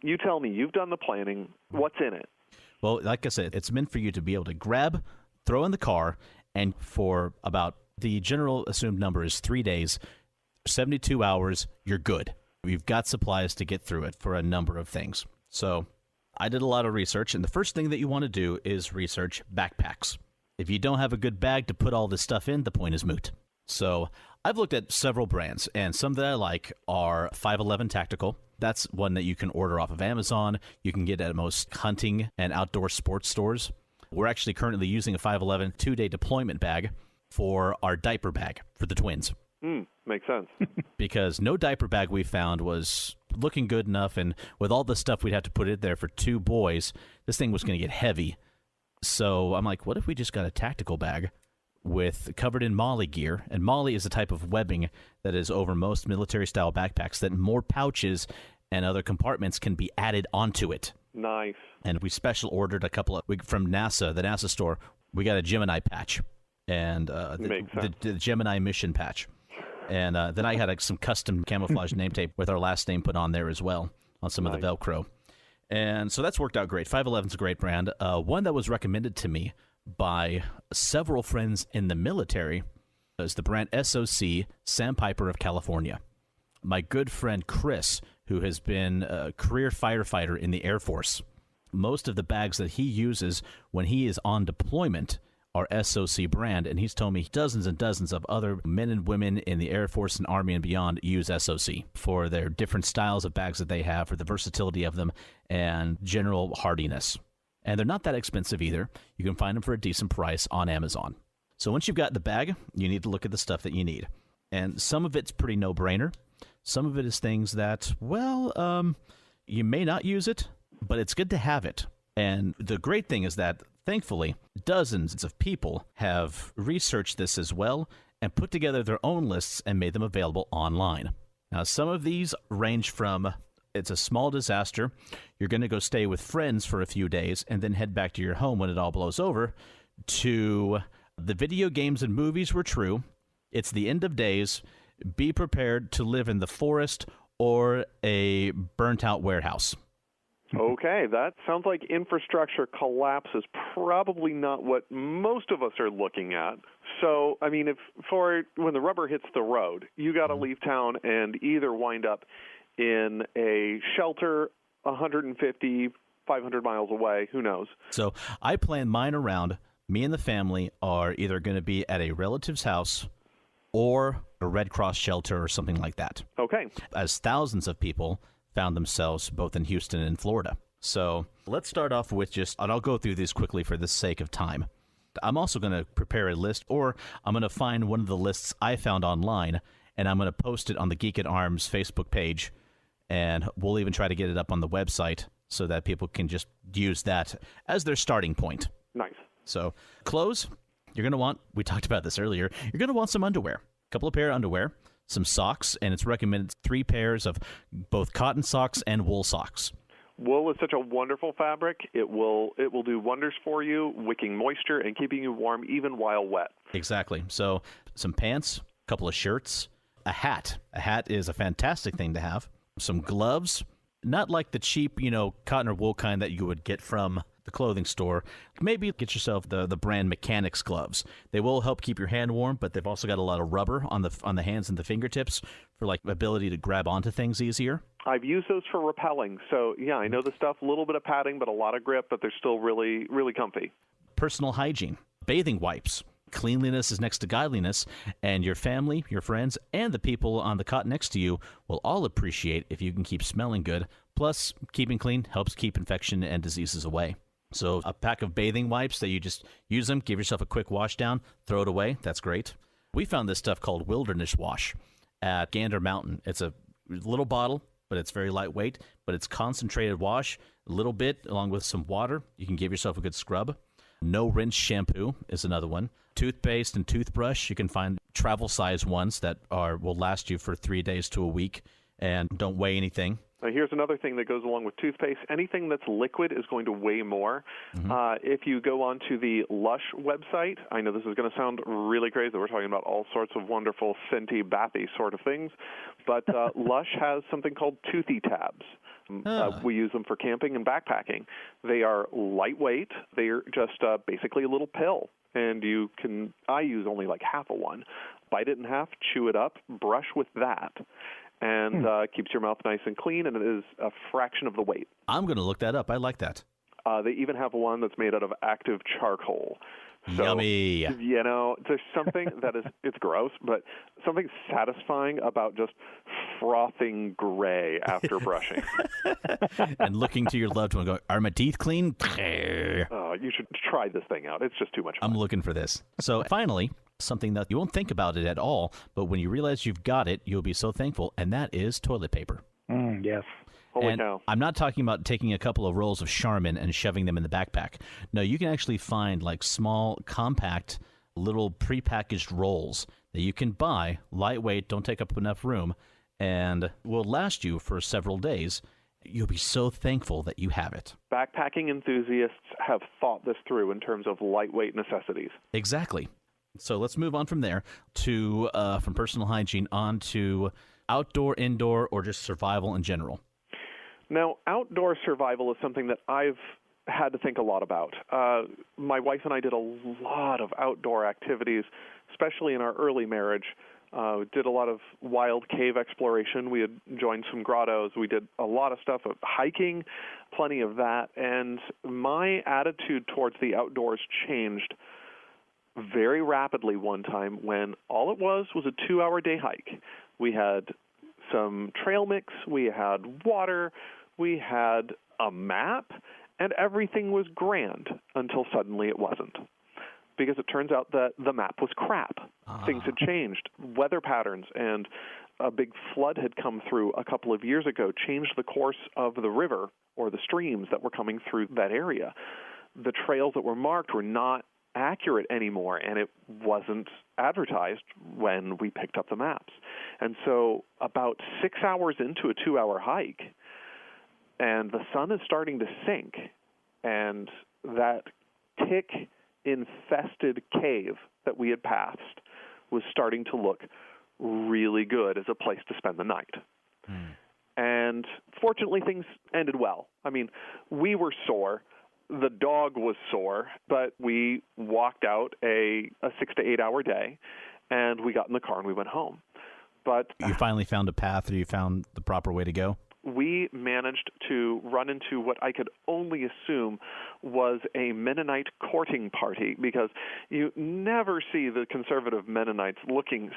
You tell me. You've done the planning. What's in it? Well, like I said, it's meant for you to be able to grab, throw in the car, and for about the general assumed number is 3 days, 72 hours, you're good. You've got supplies to get through it for a number of things. So I did a lot of research, and the first thing that you want to do is research backpacks. If you don't have a good bag to put all this stuff in, the point is moot. So I've looked at several brands, and some that I like are 511 Tactical. That's one that you can order off of Amazon. You can get at most hunting and outdoor sports stores. We're actually currently using a 511 2-day deployment bag for our diaper bag for the twins. Makes sense. Because no diaper bag we found was looking good enough, and with all the stuff we'd have to put in there for 2 boys, this thing was going to get heavy. So I'm like, what if we just got a tactical bag with covered in MOLLE gear? And MOLLE is a type of webbing that is over most military-style backpacks that more pouches and other compartments can be added onto it. Nice. And we special ordered a couple from NASA, the NASA store. We got a Gemini patch and the Gemini mission patch. And then I had some custom camouflage name tape with our last name put on there as well on some of the Velcro. And so that's worked out great. 511's a great brand. One that was recommended to me by several friends in the military is the brand SOC Sandpiper of California. My good friend Chris, who has been a career firefighter in the Air Force, most of the bags that he uses when he is on deployment are SOC brand, and he's told me dozens and dozens of other men and women in the Air Force and Army and beyond use SOC for their different styles of bags that they have, for the versatility of them, and general hardiness. And they're not that expensive either. You can find them for a decent price on Amazon. So once you've got the bag, you need to look at the stuff that you need. And some of it's pretty no-brainer. Some of it is things that, you may not use it, but it's good to have it. And the great thing is that, thankfully, dozens of people have researched this as well and put together their own lists and made them available online. Now, some of these range from, it's a small disaster, you're going to go stay with friends for a few days and then head back to your home when it all blows over, to the video games and movies were true, it's the end of days, be prepared to live in the forest or a burnt-out warehouse. Okay, that sounds like infrastructure collapse is probably not what most of us are looking at. So, I mean, when the rubber hits the road, you got to leave town and either wind up in a shelter 150, 500 miles away, who knows. So I plan mine around, me and the family are either going to be at a relative's house or a Red Cross shelter or something like that. Okay. As thousands of people found themselves both in Houston and Florida. So let's start off with and I'll go through these quickly for the sake of time. I'm also going to prepare a list, or I'm going to find one of the lists I found online, and I'm going to post it on the Geek at Arms Facebook page, and we'll even try to get it up on the website so that people can just use that as their starting point. Nice. So clothes, you're going to want, we talked about this earlier, you're going to want some underwear, a couple of pair of underwear, some socks, and it's recommended 3 pairs of both cotton socks and wool socks. Wool is such a wonderful fabric. It will do wonders for you, wicking moisture and keeping you warm even while wet. Exactly. So some pants, a couple of shirts, a hat. A hat is a fantastic thing to have. Some gloves, not like the cheap, cotton or wool kind that you would get from the clothing store. Maybe get yourself the brand Mechanics gloves. They will help keep your hand warm, but they've also got a lot of rubber on the hands and the fingertips for ability to grab onto things easier. I've used those for rappelling. So yeah, I know the stuff, a little bit of padding, but a lot of grip, but they're still really, really comfy. Personal hygiene, bathing wipes. Cleanliness is next to godliness, and your family, your friends, and the people on the cot next to you will all appreciate if you can keep smelling good. Plus, keeping clean helps keep infection and diseases away. So a pack of bathing wipes that you just use them, give yourself a quick wash down, throw it away. That's great. We found this stuff called Wilderness Wash at Gander Mountain. It's a little bottle, but it's very lightweight, but it's concentrated wash, a little bit along with some water. You can give yourself a good scrub. No rinse shampoo is another one. Toothpaste and toothbrush, you can find travel size ones that will last you for 3 days to a week and don't weigh anything. Here's another thing that goes along with toothpaste. Anything that's liquid is going to weigh more. Mm-hmm. If you go onto the Lush website, I know this is going to sound really crazy. We're talking about all sorts of wonderful, scenty, bathy sort of things. But Lush has something called Toothy Tabs. We use them for camping and backpacking. They are lightweight. They're just basically a little pill. And I use only like half of one. Bite it in half, chew it up, brush with that. And keeps your mouth nice and clean, and it is a fraction of the weight. I'm going to look that up. I like that. They even have one that's made out of active charcoal. So, yummy. There's something it's gross, but something satisfying about just frothing gray after brushing. And looking to your loved one and going, are my teeth clean? You should try this thing out. It's just too much fun. I'm looking for this. So finally, something that you won't think about it at all, but when you realize you've got it, you'll be so thankful, and that is toilet paper. Yes. Holy and cow. I'm not talking about taking a couple of rolls of Charmin and shoving them in the backpack. No, you can actually find like small, compact, little prepackaged rolls that you can buy, lightweight, don't take up enough room, and will last you for several days. You'll be so thankful that you have it. Backpacking enthusiasts have thought this through in terms of lightweight necessities. Exactly. So let's move on from there to from personal hygiene on to outdoor, indoor, or just survival in general. Now, outdoor survival is something that I've had to think a lot about. My wife and I did a lot of outdoor activities, especially in our early marriage. Did a lot of wild cave exploration. We had joined some grottos. We did a lot of stuff, hiking, plenty of that. And my attitude towards the outdoors changed very rapidly one time when all it was a 2-hour day hike. We had some trail mix, we had water, we had a map, and everything was grand until suddenly it wasn't. Because it turns out that the map was crap. Things had changed. Weather patterns and a big flood had come through a couple of years ago, changed the course of the river or the streams that were coming through that area. The trails that were marked were not accurate anymore, and it wasn't advertised when we picked up the maps. And so about 6 hours into a 2-hour hike, and the sun is starting to sink, and that tick-infested cave that we had passed was starting to look really good as a place to spend the night. And fortunately, things ended well. I mean, we were sore. The dog was sore, but we walked out a 6 to 8 hour day, and we got in the car and we went home. But you finally found a path, or you found the proper way to go? We managed to run into what I could only assume was a Mennonite courting party, because you never see the conservative Mennonites looking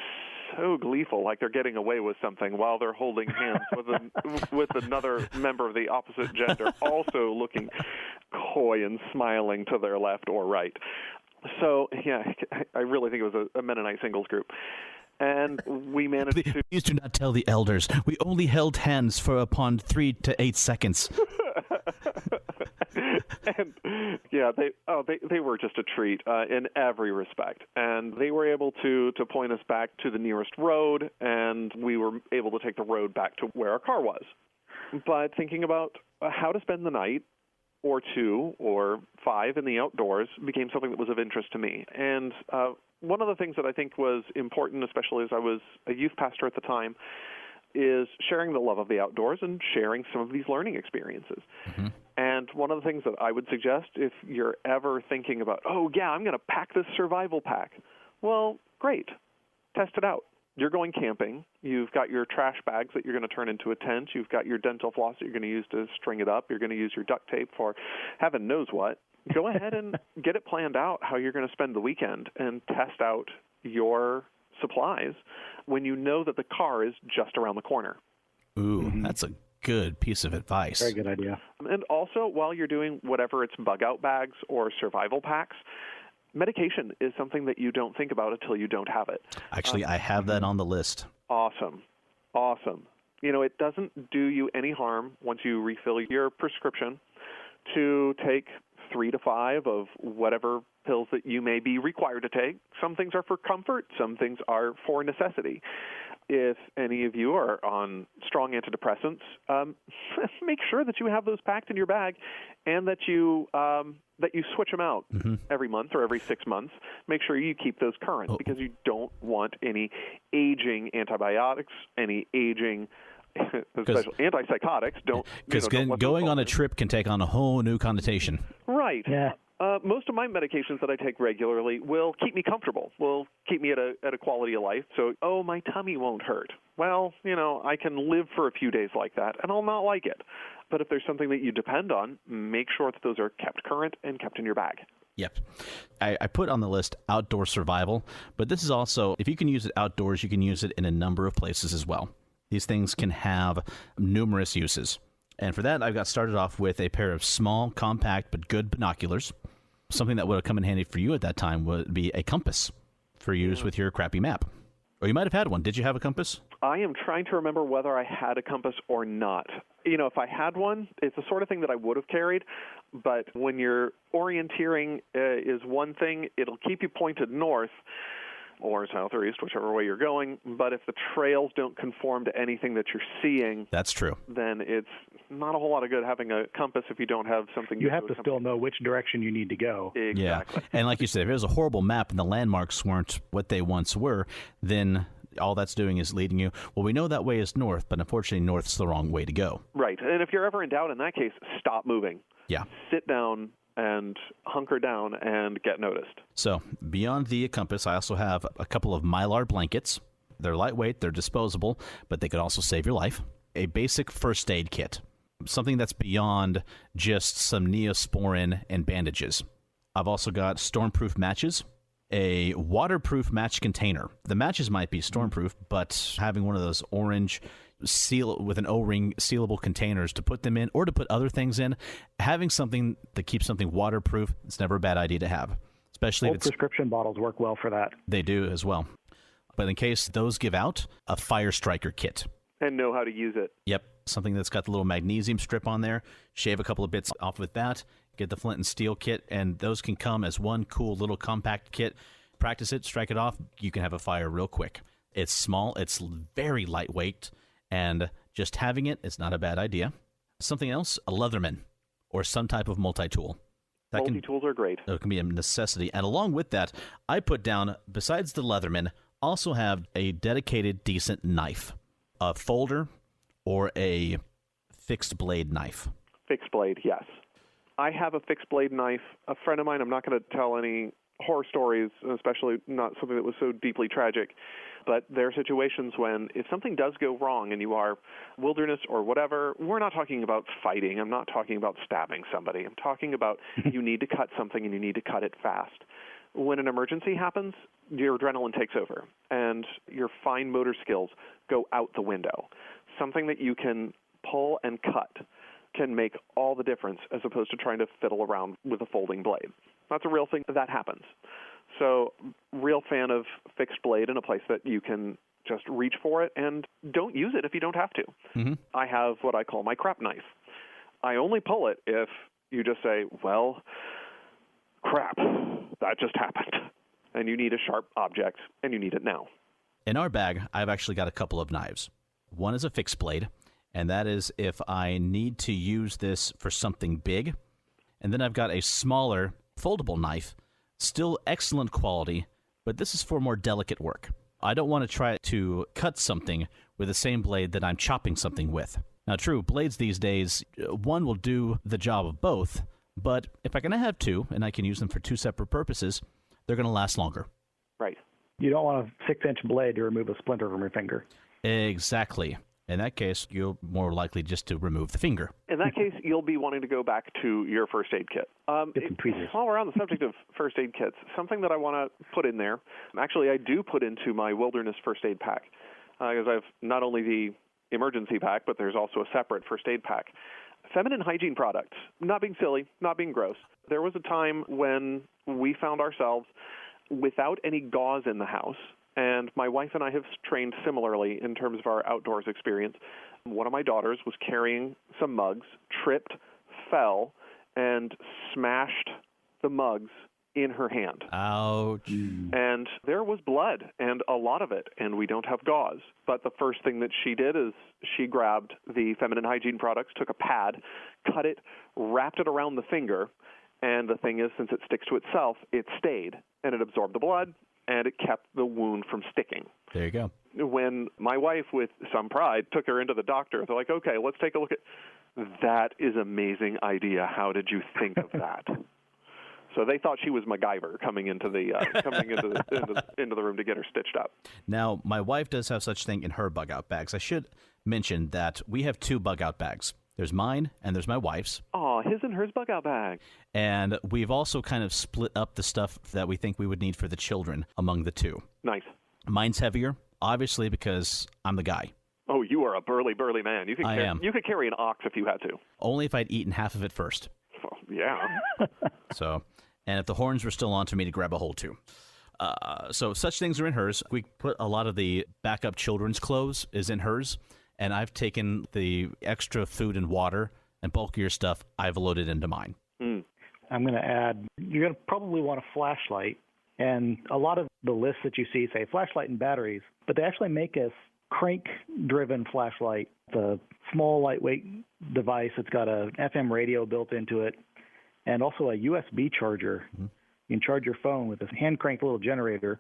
so gleeful, like they're getting away with something, while they're holding hands with another member of the opposite gender, also looking coy and smiling to their left or right. So, yeah, I really think it was a Mennonite singles group. And we managed to... Please do not tell the elders. We only held hands for upon 3 to 8 seconds. And yeah, they were just a treat in every respect. And they were able to point us back to the nearest road, and we were able to take the road back to where our car was. But thinking about how to spend the night, or 2 or 5 in the outdoors, became something that was of interest to me. And one of the things that I think was important, especially as I was a youth pastor at the time, is sharing the love of the outdoors and sharing some of these learning experiences. Mm-hmm. And one of the things that I would suggest, if you're ever thinking about, oh, yeah, I'm going to pack this survival pack, well, great. Test it out. You're going camping. You've got your trash bags that you're going to turn into a tent. You've got your dental floss that you're going to use to string it up. You're going to use your duct tape for heaven knows what. Go ahead and get it planned out how you're going to spend the weekend, and test out your supplies when you know that the car is just around the corner. Ooh, that's a good piece of advice. Very good idea. And also, while you're doing whatever it's bug-out bags or survival packs, medication is something that you don't think about until you don't have it. Actually, I have that on the list. Awesome. You know, it doesn't do you any harm once you refill your prescription to take 3 to 5 of whatever pills that you may be required to take. Some things are for comfort. Some things are for necessity. If any of you are on strong antidepressants, make sure that you have those packed in your bag, and that you switch them out every month or every 6 months. Make sure you keep those current, because you don't want any aging antibiotics, any aging Especially antipsychotics don't. Because going on a trip can take on a whole new connotation. Right. Yeah. Most of my medications that I take regularly will keep me comfortable, will keep me at a quality of life. So, my tummy won't hurt. Well, I can live for a few days like that, and I'll not like it. But if there's something that you depend on, make sure that those are kept current and kept in your bag. Yep. I put on the list outdoor survival, but this is also, if you can use it outdoors, you can use it in a number of places as well. These things can have numerous uses. And for that, I've got started off with a pair of small, compact, but good binoculars. Something that would have come in handy for you at that time would be a compass for use with your crappy map. Or you might have had one. Did you have a compass? I am trying to remember whether I had a compass or not. If I had one, it's the sort of thing that I would have carried. But when you're orienteering is one thing, it'll keep you pointed north or south or east, whichever way you're going. But if the trails don't conform to anything that you're seeing, that's true. Then it's not a whole lot of good having a compass if you don't have something. You have to still know which direction you need to go. Exactly. Yeah. And like you said, if it was a horrible map and the landmarks weren't what they once were, then all that's doing is leading you, well, we know that way is north, but unfortunately north's the wrong way to go. Right. And if you're ever in doubt in that case, stop moving. Yeah. Sit down and hunker down and get noticed. So beyond the compass, I also have a couple of Mylar blankets. They're lightweight, they're disposable, but they could also save your life. A basic first aid kit, something that's beyond just some Neosporin and bandages. I've also got stormproof matches, a waterproof match container. The matches might be stormproof, but having one of those orange seal with an O-ring sealable containers to put them in or to put other things in, having something that keeps something waterproof, it's never a bad idea to have. Especially if it's prescription bottles work well for that. They do as well. But in case those give out, a fire striker kit. And know how to use it. Yep. Something that's got the little magnesium strip on there. Shave a couple of bits off with that. Get the flint and steel kit, and those can come as one cool little compact kit. Practice it, strike it off, you can have a fire real quick. It's small, it's very lightweight, and just having it is not a bad idea. Something else, a Leatherman, or some type of multi-tool. Multi-tools are great. It can be a necessity. And along with that, I put down, besides the Leatherman, also have a dedicated decent knife. A folder or a fixed blade knife. Fixed blade, yes. I have a fixed blade knife. A friend of mine, I'm not going to tell any horror stories, especially not something that was so deeply tragic, but there are situations when if something does go wrong and you are wilderness or whatever, we're not talking about fighting. I'm not talking about stabbing somebody. I'm talking about you need to cut something and you need to cut it fast. When an emergency happens, your adrenaline takes over and your fine motor skills go out the window. Something that you can pull and cut can make all the difference as opposed to trying to fiddle around with a folding blade. That's a real thing that happens. So, real fan of fixed blade in a place that you can just reach for it and don't use it if you don't have to. Mm-hmm. I have what I call my crap knife. I only pull it if you just say, well, crap, that just happened. And you need a sharp object, and you need it now. In our bag, I've actually got a couple of knives. One is a fixed blade, and that is if I need to use this for something big. And then I've got a smaller foldable knife, still excellent quality, but this is for more delicate work. I don't want to try to cut something with the same blade that I'm chopping something with. Now, true, blades these days, one will do the job of both, but if I can have two, and I can use them for two separate purposes, they're going to last longer. Right. You don't want a 6-inch blade to remove a splinter from your finger. Exactly. In that case, you're more likely just to remove the finger. In that case, you'll be wanting to go back to your first aid kit. While we're on the subject of first aid kits, something that I want to put in there, actually I do put into my wilderness first aid pack, because I have not only the emergency pack, but there's also a separate first aid pack. Feminine hygiene products, not being silly, not being gross. There was a time when we found ourselves without any gauze in the house, and my wife and I have trained similarly in terms of our outdoors experience. One of my daughters was carrying some mugs, tripped, fell, and smashed the mugs in her hand. Ouch. And there was blood, and a lot of it, and we don't have gauze. But the first thing that she did is she grabbed the feminine hygiene products, took a pad, cut it, wrapped it around the finger, and the thing is, since it sticks to itself, it stayed, and it absorbed the blood, and it absorbed the and it kept the wound from sticking. There you go. When my wife, with some pride, took her into the doctor, they're like, okay, let's take a look at that. Is amazing idea. How did you think of that? So they thought she was MacGyver coming into the into the room to get her stitched up. Now, my wife does have such thing in her bug out bags. I should mention that we have 2 bug out bags. There's mine and there's my wife's. Oh, his and hers bug out bag. And we've also kind of split up the stuff that we think we would need for the children among the 2. Nice. Mine's heavier, obviously, because I'm the guy. Oh, you are a burly man. I am. You could carry an ox if you had to. Only if I'd eaten half of it first. Oh, yeah. So, and if the horns were still on to me to grab a hold to. So such things are in hers. We put a lot of the backup children's clothes is in hers. And I've taken the extra food and water and bulkier stuff, I've loaded into mine. I'm going to add, you're going to probably want a flashlight. And a lot of the lists that you see say flashlight and batteries, but they actually make a crank-driven flashlight. It's a small, lightweight device. It's got an FM radio built into it and also a USB charger. Mm-hmm. You can charge your phone with a hand-cranked little generator.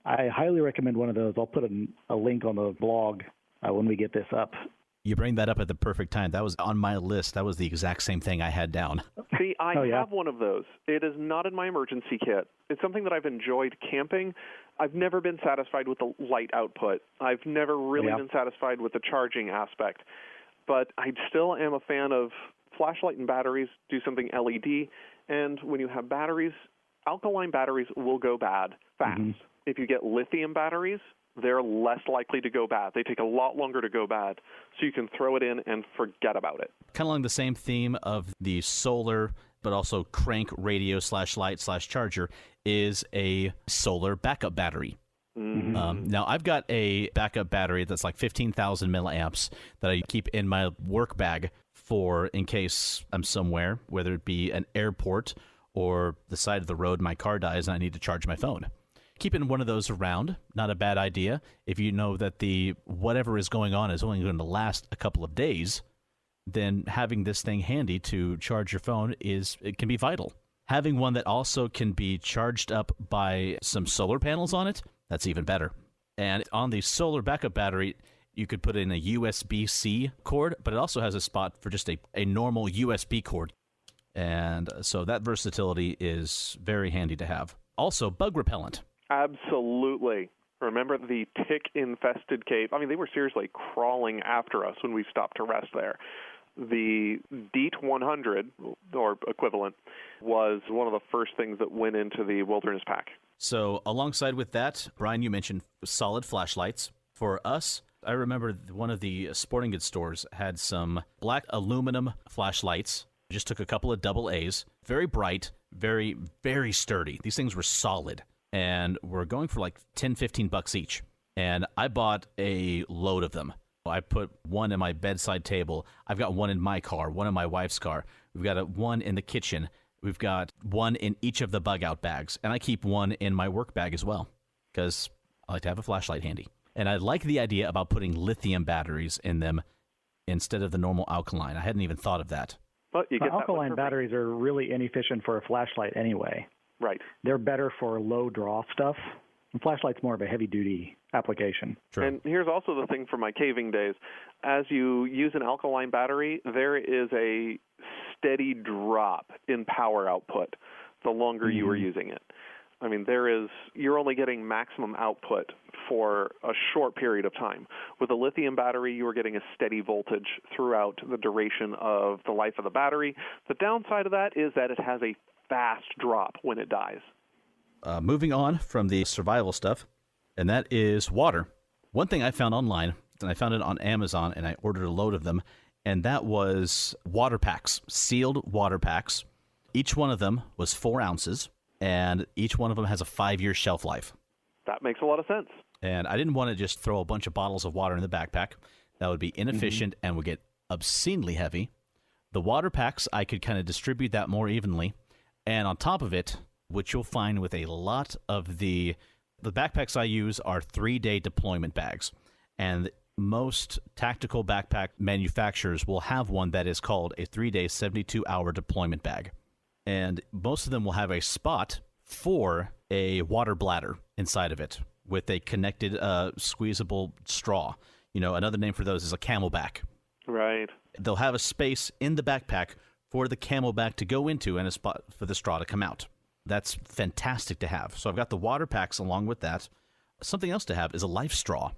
I highly recommend one of those. I'll put a link on the blog when we get this up. You bring that up at the perfect time. That was on my list. That was the exact same thing I had down. See, I have one of those. It is not in my emergency kit. It's something that I've enjoyed camping. I've never been satisfied with the light output. I've never really been satisfied with the charging aspect. But I still am a fan of flashlight and batteries, do something LED. And when you have batteries, alkaline batteries will go bad fast. Mm-hmm. If you get lithium batteries, they're less likely to go bad. They take a lot longer to go bad, so you can throw it in and forget about it. Kind of along the same theme of the solar, but also crank radio /light/charger is a solar backup battery. Mm-hmm. Now, I've got a backup battery that's like 15,000 milliamps that I keep in my work bag for in case I'm somewhere, whether it be an airport or the side of the road, my car dies and I need to charge my phone. Keeping one of those around, not a bad idea. If you know that the whatever is going on is only going to last a couple of days, then having this thing handy to charge your phone it can be vital. Having one that also can be charged up by some solar panels on it, that's even better. And on the solar backup battery, you could put in a USB-C cord, but it also has a spot for just a normal USB cord. And so that versatility is very handy to have. Also, bug repellent. Absolutely. Remember the tick-infested cave? I mean, they were seriously crawling after us when we stopped to rest there. The DEET 100, or equivalent, was one of the first things that went into the wilderness pack. So alongside with that, Bryan, you mentioned solid flashlights. For us, I remember one of the sporting goods stores had some black aluminum flashlights. Just took a couple of double A's. Very bright, very, very sturdy. These things were solid. And we're going for like $10-15 each. And I bought a load of them. I put one in my bedside table. I've got one in my car, one in my wife's car. We've got one in the kitchen. We've got one in each of the bug-out bags. And I keep one in my work bag as well, because I like to have a flashlight handy. And I like the idea about putting lithium batteries in them instead of the normal alkaline. I hadn't even thought of that. But you get alkaline batteries are really inefficient for a flashlight anyway. Right. They're better for low-draw stuff. And flashlight's more of a heavy-duty application. True. And here's also the thing from my caving days. As you use an alkaline battery, there is a steady drop in power output the longer you are using it. I mean, you're only getting maximum output for a short period of time. With a lithium battery, you are getting a steady voltage throughout the duration of the life of the battery. The downside of that is that it has a fast drop when it dies. Moving on from the survival stuff, and that is water. One thing I found online, and I found it on Amazon, and I ordered a load of them, and that was water packs, sealed water packs. Each one of them was 4 ounces, and each one of them has a 5-year shelf life. That makes a lot of sense. And I didn't want to just throw a bunch of bottles of water in the backpack. That would be inefficient and would get obscenely heavy. The water packs, I could kind of distribute that more evenly. And on top of it, which you'll find with a lot of the backpacks I use are 3-day deployment bags. And most tactical backpack manufacturers will have one that is called a 3-day, 72-hour deployment bag. And most of them will have a spot for a water bladder inside of it with a connected squeezable straw. Another name for those is a camelback. Right. They'll have a space in the backpack for the camelback to go into and a spot for the straw to come out. That's fantastic to have. So I've got the water packs along with that. Something else to have is a life straw,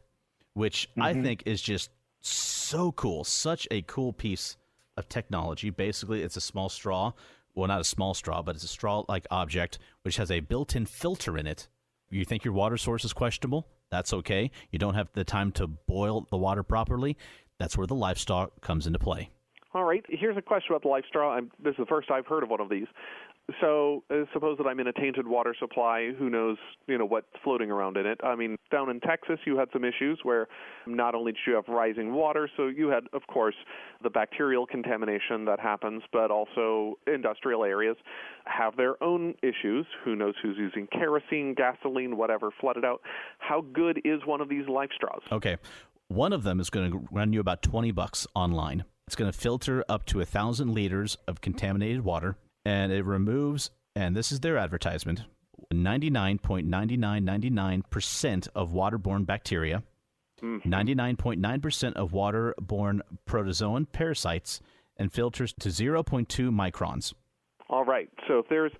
which I think is just so cool. Such a cool piece of technology. Basically, it's a small straw. Well, not a small straw, but it's a straw-like object which has a built-in filter in it. You think your water source is questionable? That's okay. You don't have the time to boil the water properly? That's where the life straw comes into play. All right. Here's a question about the life straw. This is the first I've heard of one of these. So suppose that I'm in a tainted water supply. Who knows, what's floating around in it. I mean, down in Texas, you had some issues where not only did you have rising water, so you had, of course, the bacterial contamination that happens, but also industrial areas have their own issues. Who knows who's using kerosene, gasoline, whatever, flooded out. How good is one of these life straws? Okay. One of them is going to run you about $20 online. It's going to filter up to 1,000 liters of contaminated water. And it removes, and this is their advertisement, 99.9999% of waterborne bacteria, 99.9% of waterborne protozoan parasites, and filters to 0.2 microns. All right. So if there's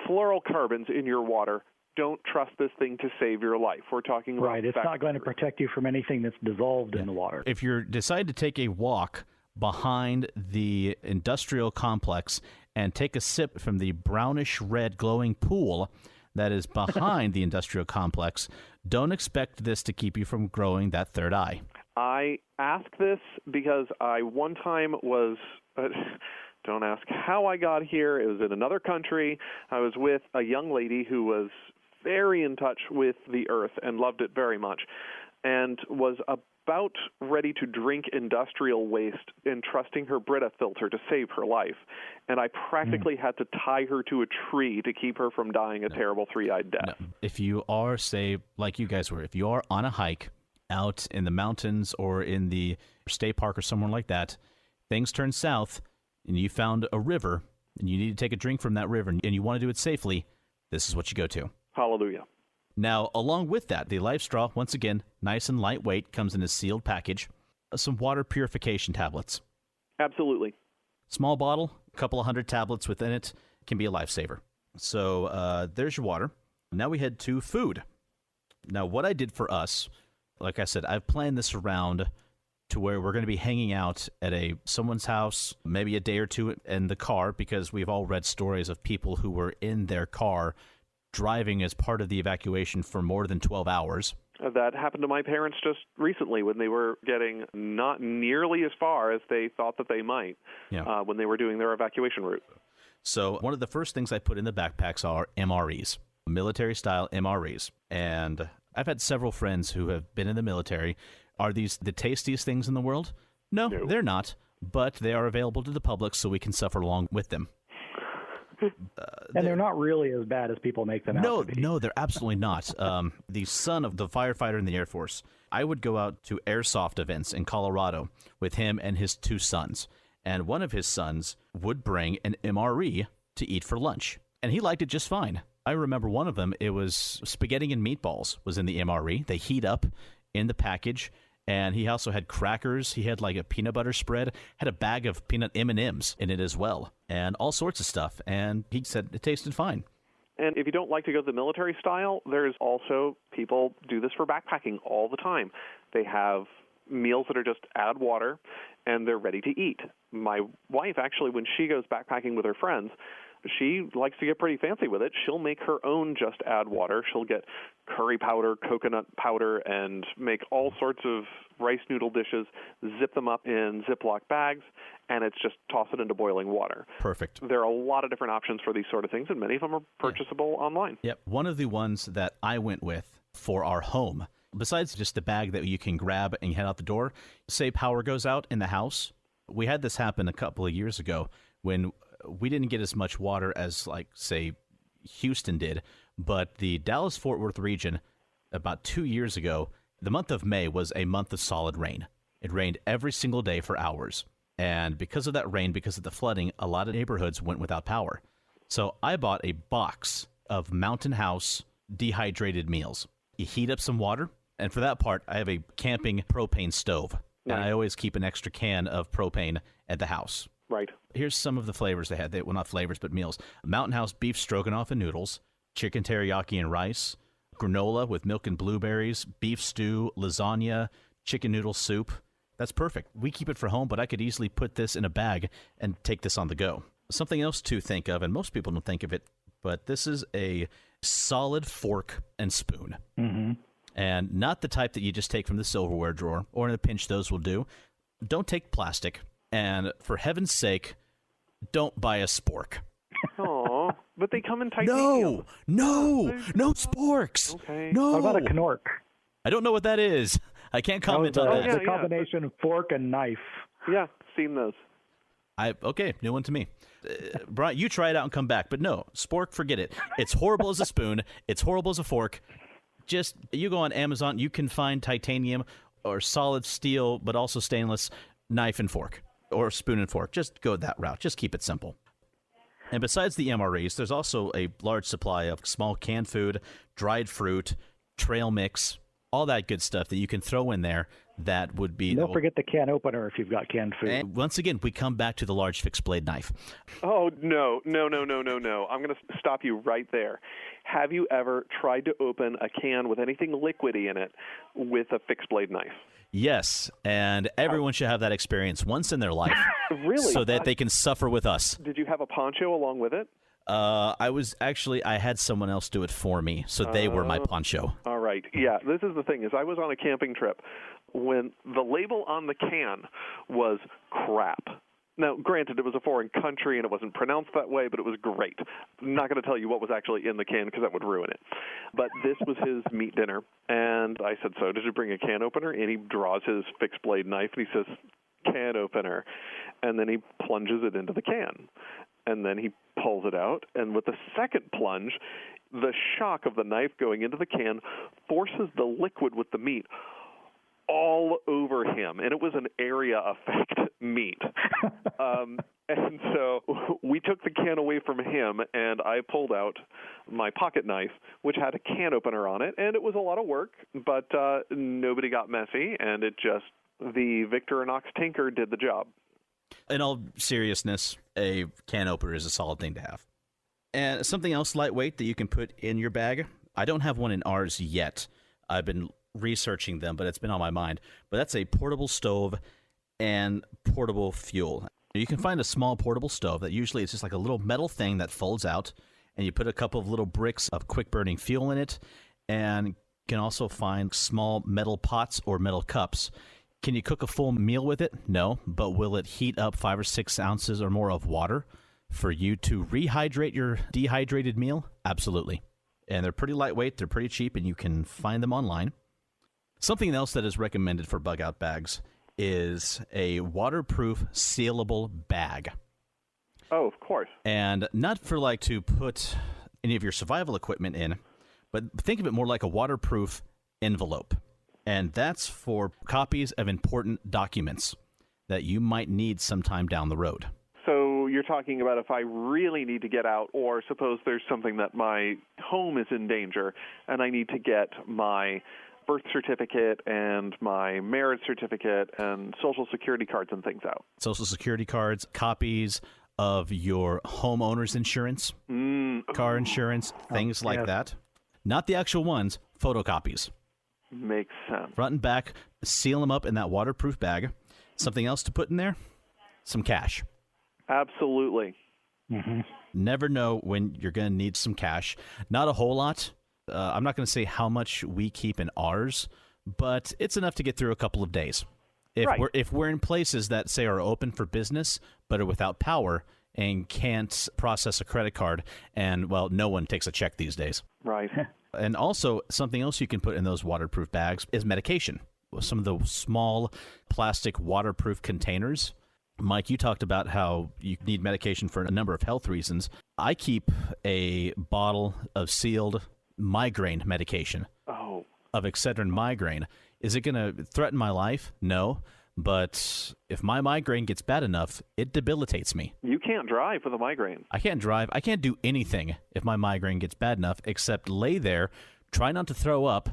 fluorocarbons in your water, don't trust this thing to save your life. We're talking about right. It's not going to protect you from anything that's dissolved in the water. If you decide to take a walk behind the industrial complex and take a sip from the brownish-red glowing pool that is behind the industrial complex, don't expect this to keep you from growing that third eye. I ask this because I one time was... don't ask how I got here. It was in another country. I was with a young lady who was very in touch with the earth and loved it very much, and was about ready to drink industrial waste, entrusting her Brita filter to save her life. And I practically had to tie her to a tree to keep her from dying a terrible three-eyed death. No. If you are, say, like you guys were, if you are on a hike out in the mountains or in the state park or somewhere like that, things turn south, and you found a river, and you need to take a drink from that river, and you want to do it safely, this is what you go to. Hallelujah. Now, along with that, the life straw, once again, nice and lightweight, comes in a sealed package. Some water purification tablets. Absolutely. Small bottle, a couple of 100 tablets within it, can be a lifesaver. So there's your water. Now we head to food. Now, what I did for us, like I said, I've planned this around to where we're going to be hanging out at someone's house, maybe a day or two in the car, because we've all read stories of people who were in their car driving as part of the evacuation for more than 12 hours. That happened to my parents just recently when they were getting not nearly as far as they thought that they might when they were doing their evacuation route. So one of the first things I put in the backpacks are MREs, military-style MREs. And I've had several friends who have been in the military. Are these the tastiest things in the world? No, they're not, but they are available to the public so we can suffer along with them. And they're not really as bad as people make them out to be. No, they're absolutely not. The son of the firefighter in the Air Force, I would go out to airsoft events in Colorado with him and his two sons. And one of his sons would bring an MRE to eat for lunch. And he liked it just fine. I remember one of them, it was spaghetti and meatballs was in the MRE. They heat up in the package. And he also had crackers. He had like a peanut butter spread, had a bag of peanut M&Ms in it as well, and all sorts of stuff. And he said it tasted fine. And if you don't like to go the military style, there's also people do this for backpacking all the time. They have meals that are just add water, and they're ready to eat. My wife, actually, when she goes backpacking with her friends, she likes to get pretty fancy with it. She'll make her own just add water. She'll get curry powder, coconut powder, and make all sorts of rice noodle dishes, zip them up in Ziploc bags, and it's just toss it into boiling water. Perfect. There are a lot of different options for these sort of things, and many of them are purchasable online. Yep. One of the ones that I went with for our home, besides just the bag that you can grab and head out the door, say power goes out in the house. We had this happen a couple of years ago when we didn't get as much water as, like, say, Houston did, but the Dallas-Fort Worth region, about 2 years ago, the month of May was a month of solid rain. It rained every single day for hours. And because of that rain, because of the flooding, a lot of neighborhoods went without power. So I bought a box of Mountain House dehydrated meals. You heat up some water, and for that part, I have a camping propane stove. Nice. And I always keep an extra can of propane at the house. Right. Here's some of the flavors they had. Well, not flavors, but meals. Mountain House beef stroganoff and noodles, chicken teriyaki and rice, granola with milk and blueberries, beef stew, lasagna, chicken noodle soup. That's perfect. We keep it for home, but I could easily put this in a bag and take this on the go. Something else to think of, and most people don't think of it, but this is a solid fork and spoon. Mm-hmm. And not the type that you just take from the silverware drawer, or in a pinch, those will do. Don't take plastic. And for heaven's sake, don't buy a spork. Oh, but they come in titanium. No sporks. Okay. No. How about a Knork? I don't know what that is. I can't comment on that. It's a combination of fork and knife. Yeah, seen those. Okay, new one to me. Bryan, you try it out and come back. But no, spork, forget it. It's horrible as a spoon. It's horrible as a fork. Just, you go on Amazon, you can find titanium or solid steel, but also stainless knife and fork, or spoon and fork. Just go that route. Just keep it simple. And besides the MREs, there's also a large supply of small canned food, dried fruit, trail mix, all that good stuff that you can throw in there that would be... Don't forget the can opener if you've got canned food. And once again, we come back to the large fixed blade knife. Oh, no. I'm going to stop you right there. Have you ever tried to open a can with anything liquidy in it with a fixed blade knife? Yes, and everyone should have that experience once in their life. Really? So that they can suffer with us. Did you have a poncho along with it? I had someone else do it for me, so they were my poncho. All right. Yeah, this is the thing, is I was on a camping trip when the label on the can was crap. Now, granted, it was a foreign country and it wasn't pronounced that way, but it was great. I'm not going to tell you what was actually in the can because that would ruin it. But this was his meat dinner, and I said, so did you bring a can opener? And he draws his fixed blade knife and he says, can opener. And then he plunges it into the can. And then he pulls it out, and with the second plunge, the shock of the knife going into the can forces the liquid with the meat all over him, and it was an area effect meat. And so we took the can away from him, and I pulled out my pocket knife, which had a can opener on it, and it was a lot of work, but nobody got messy, and the Victorinox Tinker did the job. In all seriousness, a can opener is a solid thing to have. And something else lightweight that you can put in your bag. I don't have one in ours yet. I've been researching them, but it's been on my mind. But that's a portable stove and portable fuel. You can find a small portable stove that usually is just like a little metal thing that folds out, and you put a couple of little bricks of quick-burning fuel in it, and you can also find small metal pots or metal cups. Can you cook a full meal with it? No, but will it heat up 5 or 6 ounces or more of water for you to rehydrate your dehydrated meal? Absolutely. And they're pretty lightweight, they're pretty cheap, and you can find them online. Something else that is recommended for bug-out bags is a waterproof, sealable bag. Oh, of course. And not for like to put any of your survival equipment in, but think of it more like a waterproof envelope. And that's for copies of important documents that you might need sometime down the road. So you're talking about if I really need to get out, or suppose there's something that my home is in danger and I need to get my birth certificate and my marriage certificate and Social Security cards and things out. Social Security cards, copies of your homeowner's insurance, car insurance, things like that. Not the actual ones, photocopies. Makes sense. Front and back, seal them up in that waterproof bag. Something else to put in there? Some cash. Absolutely. Mm-hmm. Never know when you're going to need some cash. Not a whole lot. I'm not going to say how much we keep in ours, but it's enough to get through a couple of days. If we're in places that, say, are open for business but are without power and can't process a credit card, and, well, no one takes a check these days. Right. And also, something else you can put in those waterproof bags is medication. Some of the small plastic waterproof containers. Mike, you talked about how you need medication for a number of health reasons. I keep a bottle of sealed migraine medication. Oh. Of Excedrin migraine. Is it going to threaten my life? No. But if my migraine gets bad enough, it debilitates me. You can't drive with a migraine. I can't drive. I can't do anything if my migraine gets bad enough except lay there, try not to throw up,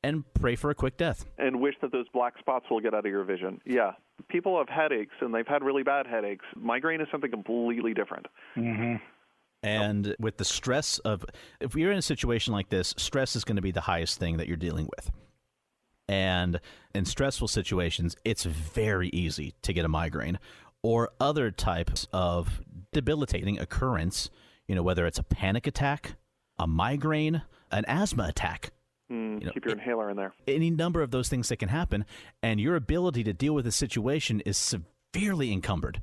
and pray for a quick death. And wish that those black spots will get out of your vision. Yeah. People have headaches, and they've had really bad headaches. Migraine is something completely different. Mm-hmm. And with the stress of, if you're in a situation like this, stress is going to be the highest thing that you're dealing with. And in stressful situations, it's very easy to get a migraine or other types of debilitating occurrence, whether it's a panic attack, a migraine, an asthma attack. Keep your inhaler in there. Any number of those things that can happen, and your ability to deal with the situation is severely encumbered.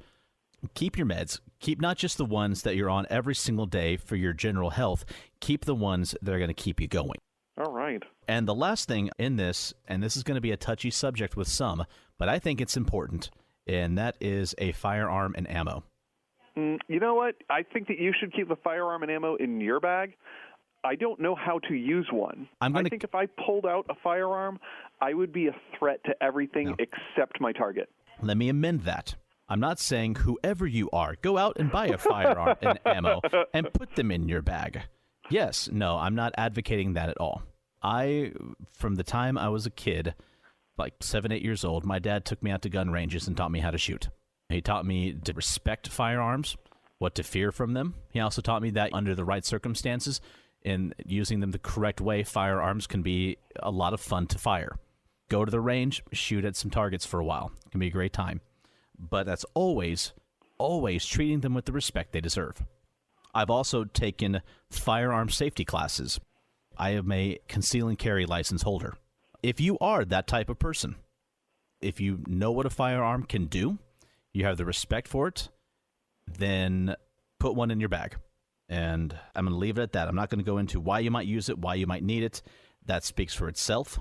Keep your meds. Keep not just the ones that you're on every single day for your general health. Keep the ones that are going to keep you going. All right. And the last thing in this, and this is going to be a touchy subject with some, but I think it's important, and that is a firearm and ammo. You know what? I think that you should keep the firearm and ammo in your bag. I don't know how to use one. I think if I pulled out a firearm, I would be a threat to everything except my target. Let me amend that. I'm not saying whoever you are, go out and buy a firearm and ammo and put them in your bag. Yes, no, I'm not advocating that at all. From the time I was a kid, like 7, 8 years old, my dad took me out to gun ranges and taught me how to shoot. He taught me to respect firearms, what to fear from them. He also taught me that under the right circumstances, in using them the correct way, firearms can be a lot of fun to fire. Go to the range, shoot at some targets for a while. It can be a great time. But that's always treating them with the respect they deserve. I've also taken firearm safety classes. I am a conceal and carry license holder. If you are that type of person, if you know what a firearm can do, you have the respect for it, then put one in your bag. And I'm going to leave it at that. I'm not going to go into why you might use it, why you might need it. That speaks for itself.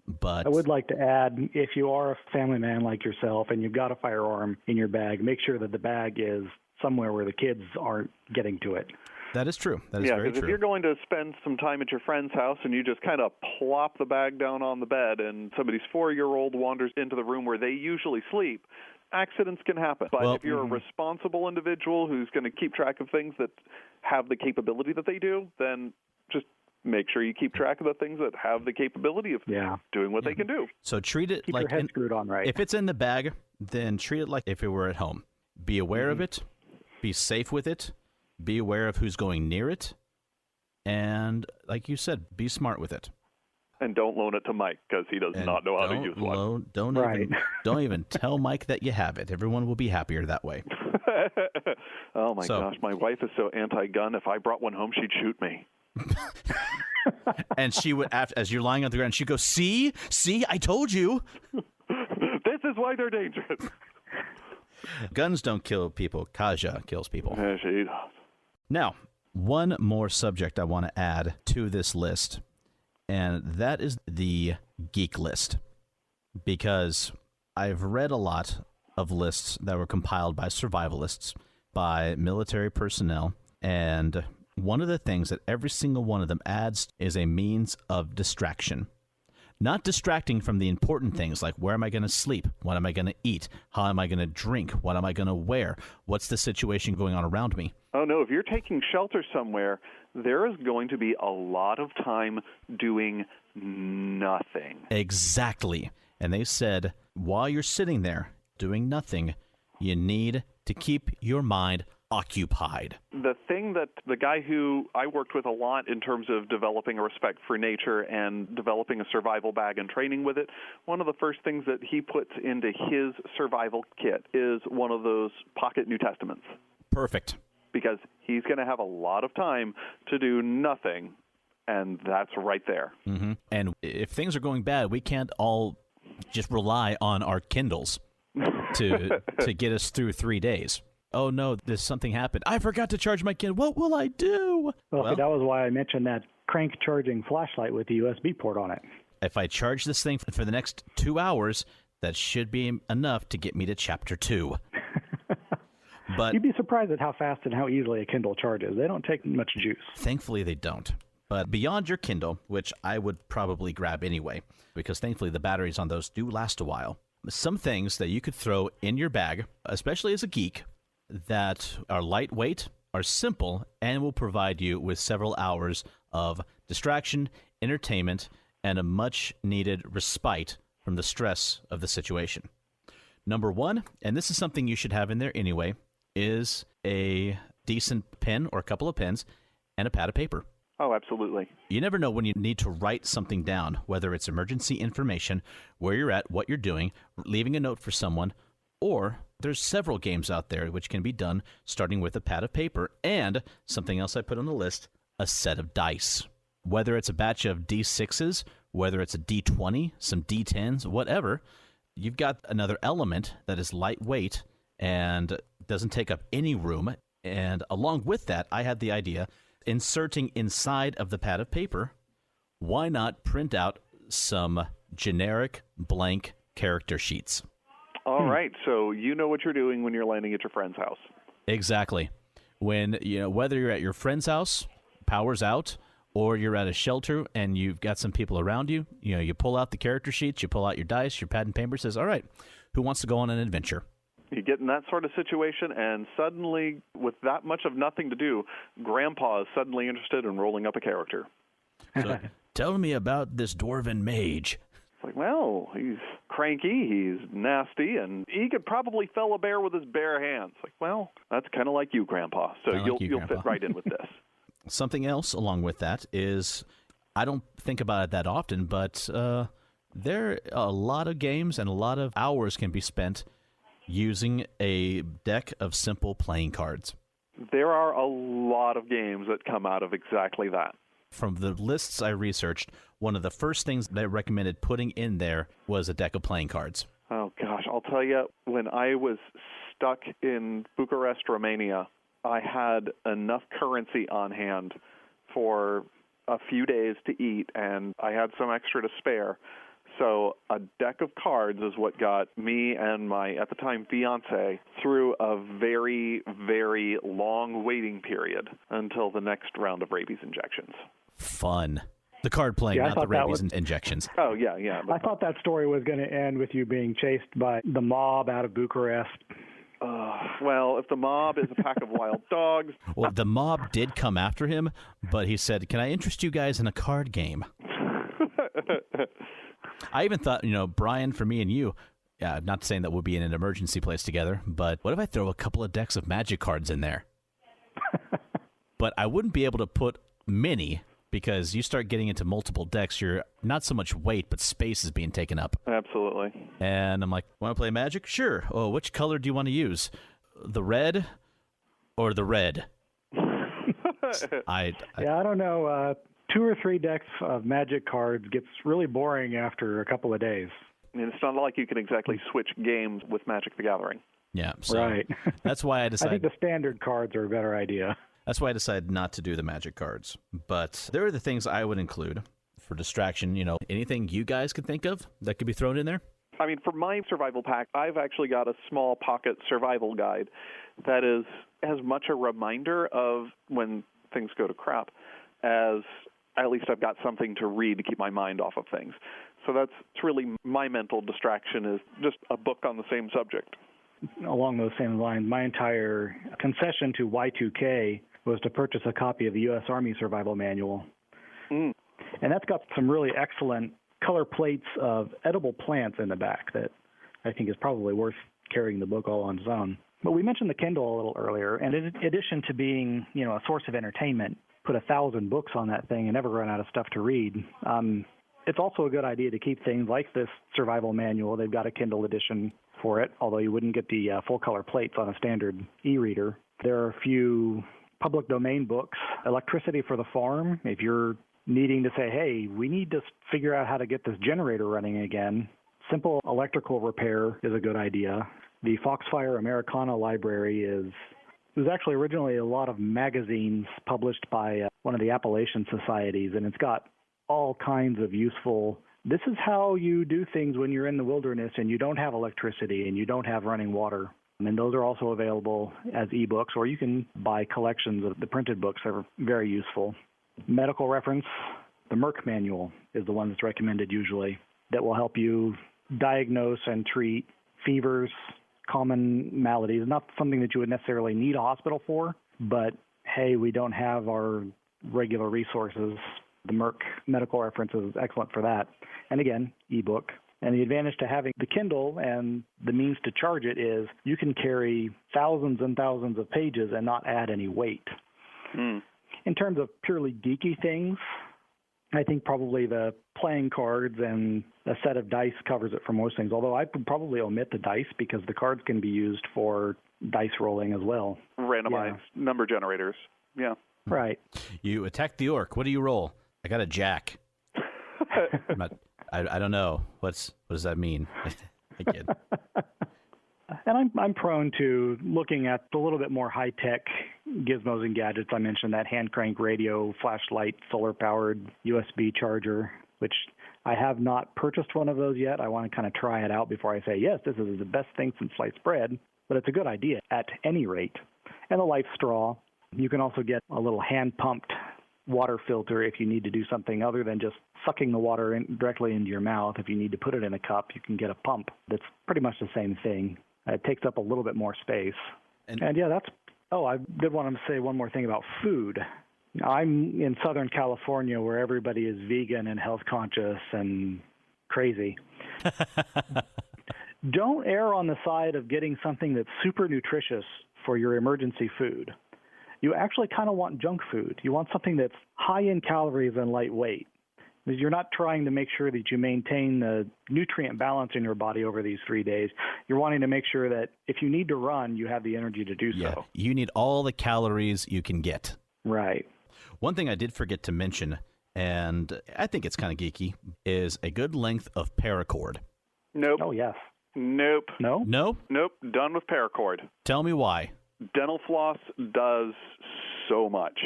But I would like to add, if you are a family man like yourself and you've got a firearm in your bag, make sure that the bag is somewhere where the kids aren't getting to it. That is true. That is very true. If you're going to spend some time at your friend's house and you just kind of plop the bag down on the bed and somebody's 4-year-old wanders into the room where they usually sleep, accidents can happen. But if you're a responsible individual who's going to keep track of things that have the capability that they do, then just make sure you keep track of the things that have the capability of doing what they can do. So treat it keep like your head screwed on right. If it's in the bag, then treat it like if it were at home. Be aware of it. Be safe with it. Be aware of who's going near it. And like you said, be smart with it. And don't loan it to Mike because he does not know how to use one. Don't even tell Mike that you have it. Everyone will be happier that way. Oh, my gosh. My wife is so anti-gun. If I brought one home, she'd shoot me. And she would, as you're lying on the ground, she'd go, see, I told you. This is why they're dangerous. Guns don't kill people. Kaja kills people. Yeah, she does. Now, one more subject I want to add to this list, and that is the geek list. Because I've read a lot of lists that were compiled by survivalists, by military personnel, and one of the things that every single one of them adds is a means of distraction. Not distracting from the important things like where am I going to sleep? What am I going to eat? How am I going to drink? What am I going to wear? What's the situation going on around me? Oh, no. If you're taking shelter somewhere, there is going to be a lot of time doing nothing. Exactly. And they said, while you're sitting there doing nothing, you need to keep your mind occupied. The thing that the guy who I worked with a lot in terms of developing a respect for nature and developing a survival bag and training with it, one of the first things that he puts into his survival kit is one of those pocket New Testaments. Perfect. Because he's going to have a lot of time to do nothing, and that's right there. Mm-hmm. And if things are going bad, we can't all just rely on our Kindles to get us through 3 days. Oh, no, there's something happened. I forgot to charge my Kindle. What will I do? Well, that was why I mentioned that crank charging flashlight with the USB port on it. If I charge this thing for the next 2 hours, that should be enough to get me to chapter 2. But you'd be surprised at how fast and how easily a Kindle charges. They don't take much juice. Thankfully, they don't. But beyond your Kindle, which I would probably grab anyway, because thankfully the batteries on those do last a while, some things that you could throw in your bag, especially as a geek, that are lightweight, are simple, and will provide you with several hours of distraction, entertainment, and a much-needed respite from the stress of the situation. Number one, and this is something you should have in there anyway, is a decent pen or a couple of pens and a pad of paper. Oh, absolutely. You never know when you need to write something down, whether it's emergency information, where you're at, what you're doing, leaving a note for someone, or there's several games out there which can be done starting with a pad of paper and something else I put on the list, a set of dice. Whether it's a batch of D6s, whether it's a D20, some D10s, whatever, you've got another element that is lightweight and doesn't take up any room. And along with that, I had the idea, inserting inside of the pad of paper, why not print out some generic blank character sheets? All right, so you know what you're doing when you're landing at your friend's house. Exactly. When, whether you're at your friend's house, power's out, or you're at a shelter and you've got some people around you, you pull out the character sheets, you pull out your dice, your pad and paper, says, all right, who wants to go on an adventure? You get in that sort of situation, and suddenly, with that much of nothing to do, Grandpa is suddenly interested in rolling up a character. So, tell me about this dwarven mage. It's like, well, he's cranky, he's nasty, and he could probably fell a bear with his bare hands. Like, well, that's kind of like you, Grandpa. So you'll fit right in with this. Something else along with that is, I don't think about it that often, but there are a lot of games and a lot of hours can be spent using a deck of simple playing cards. There are a lot of games that come out of exactly that. From the lists I researched, one of the first things they recommended putting in there was a deck of playing cards. Oh, gosh. I'll tell you, when I was stuck in Bucharest, Romania, I had enough currency on hand for a few days to eat, and I had some extra to spare. So a deck of cards is what got me and my, at the time, fiancé through a very, very long waiting period until the next round of rabies injections. Fun. The card playing, not the rabies injections. Oh, yeah. I thought that story was going to end with you being chased by the mob out of Bucharest. Well, if the mob is a pack of wild dogs... Well, the mob did come after him, but he said, can I interest you guys in a card game? I even thought, Bryan, for me and you, not saying that we'll be in an emergency place together, but what if I throw a couple of decks of Magic cards in there? But I wouldn't be able to put many, because you start getting into multiple decks, you're not so much weight, but space is being taken up. Absolutely. And I'm like, want to play Magic? Sure. Oh, which color do you want to use? The red or the red? I don't know. 2 or 3 decks of Magic cards gets really boring after a couple of days. I mean, it's not like you can exactly switch games with Magic the Gathering. Yeah, so right. That's why I decided... I think the standard cards are a better idea. That's why I decided not to do the Magic cards. But there are the things I would include for distraction. Anything you guys could think of that could be thrown in there? I mean, for my survival pack, I've actually got a small pocket survival guide that is as much a reminder of when things go to crap as at least I've got something to read to keep my mind off of things. So it's really my mental distraction is just a book on the same subject. Along those same lines, my entire concession to Y2K was to purchase a copy of the U.S. Army Survival Manual. And that's got some really excellent color plates of edible plants in the back that I think is probably worth carrying the book all on its own. But we mentioned the Kindle a little earlier, and in addition to being, a source of entertainment, put 1,000 books on that thing and never run out of stuff to read. It's also a good idea to keep things like this survival manual. They've got a Kindle edition for it, although you wouldn't get the full-color plates on a standard e-reader. There are a few public domain books, Electricity for the Farm. If you're needing to say, hey, we need to figure out how to get this generator running again, simple electrical repair is a good idea. The Foxfire Americana Library There's actually originally a lot of magazines published by one of the Appalachian Societies, and it's got all kinds of useful, this is how you do things when you're in the wilderness and you don't have electricity and you don't have running water. And those are also available as ebooks, or you can buy collections of the printed books that are very useful. Medical reference, the Merck Manual is the one that's recommended usually that will help you diagnose and treat fevers, common maladies, not something that you would necessarily need a hospital for, but hey, we don't have our regular resources. The Merck medical reference is excellent for that. And again, ebook. And the advantage to having the Kindle and the means to charge it is you can carry thousands and thousands of pages and not add any weight. In terms of purely geeky things, I think probably the playing cards and a set of dice covers it for most things, although I would probably omit the dice because the cards can be used for dice rolling as well. Randomized number generators. Yeah. Right. You attack the orc. What do you roll? I got a jack. I don't know. What does that mean? I kid. And I'm prone to looking at a little bit more high-tech gizmos and gadgets. I mentioned that hand crank radio, flashlight, solar-powered USB charger, which I have not purchased one of those yet. I want to kind of try it out before I say, yes, this is the best thing since sliced bread. But it's a good idea at any rate. And a life straw. You can also get a little hand-pumped water filter if you need to do something other than just sucking the water directly into your mouth. If you need to put it in a cup, you can get a pump that's pretty much the same thing. It takes up a little bit more space. And yeah, I did want to say one more thing about food. I'm in Southern California where everybody is vegan and health conscious and crazy. Don't err on the side of getting something that's super nutritious for your emergency food. You actually kind of want junk food. You want something that's high in calories and lightweight. You're not trying to make sure that you maintain the nutrient balance in your body over these 3 days. You're wanting to make sure that if you need to run, you have the energy to do so. You need all the calories you can get. Right. One thing I did forget to mention, and I think it's kind of geeky, is a good length of paracord. Nope. Oh, yes. Nope. No? No? Nope. Done with paracord. Tell me why. Dental floss does so much.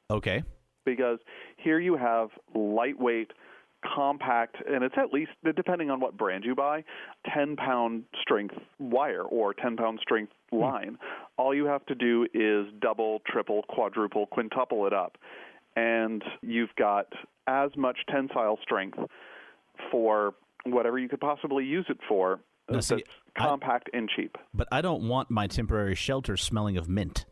Okay. Because here you have lightweight, compact, and it's at least, depending on what brand you buy, 10-pound strength wire or 10-pound strength line. All you have to do is double, triple, quadruple, quintuple it up, and you've got as much tensile strength for whatever you could possibly use it for. That's compact and cheap. But I don't want my temporary shelter smelling of mint.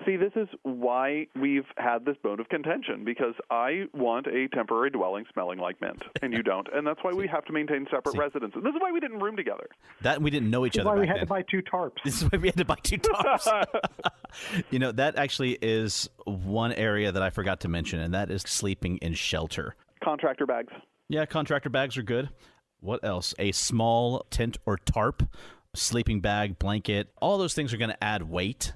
See, this is why we've had this bone of contention, because I want a temporary dwelling smelling like mint, and you don't. And that's why we have to maintain separate residences. This is why we didn't room together. That we didn't know each other This is why we back had to buy 2 tarps. This is why we had to buy 2 tarps. You know, that actually is one area that I forgot to mention, and that is sleeping in shelter. Contractor bags. Yeah, contractor bags are good. What else? A small tent or tarp, sleeping bag, blanket. All those things are going to add weight,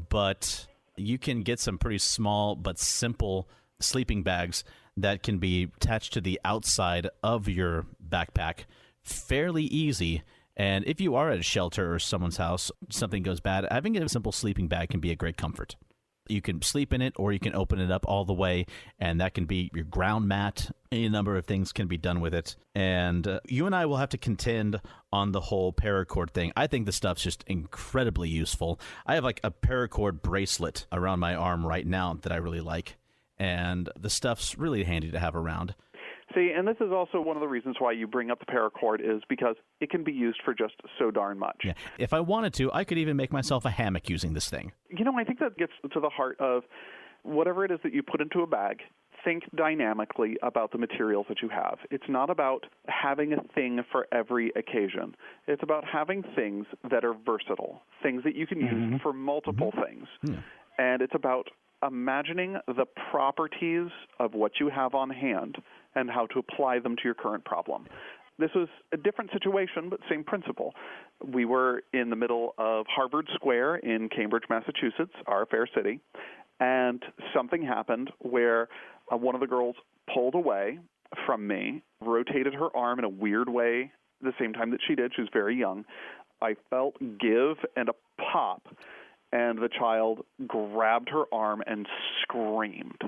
but you can get some pretty small but simple sleeping bags that can be attached to the outside of your backpack fairly easy. And if you are at a shelter or someone's house, something goes bad, having a simple sleeping bag can be a great comfort. You can sleep in it, or you can open it up all the way, and that can be your ground mat. Any number of things can be done with it. And you and I will have to contend on the whole paracord thing. I think the stuff's just incredibly useful. I have like a paracord bracelet around my arm right now that I really like, and the stuff's really handy to have around. See, and this is also one of the reasons why you bring up the paracord is because it can be used for just so darn much. Yeah. If I wanted to, I could even make myself a hammock using this thing. You know, I think that gets to the heart of whatever it is that you put into a bag. Think dynamically about the materials that you have. It's not about having a thing for every occasion. It's about having things that are versatile, things that you can use for multiple things. Yeah. And it's about imagining the properties of what you have on hand and how to apply them to your current problem. This was a different situation, but same principle. We were in the middle of Harvard Square in Cambridge, Massachusetts, our fair city, and something happened where one of the girls pulled away from me, rotated her arm in a weird way the same time that she did. She was very young. I felt give and a pop, and the child grabbed her arm and screamed.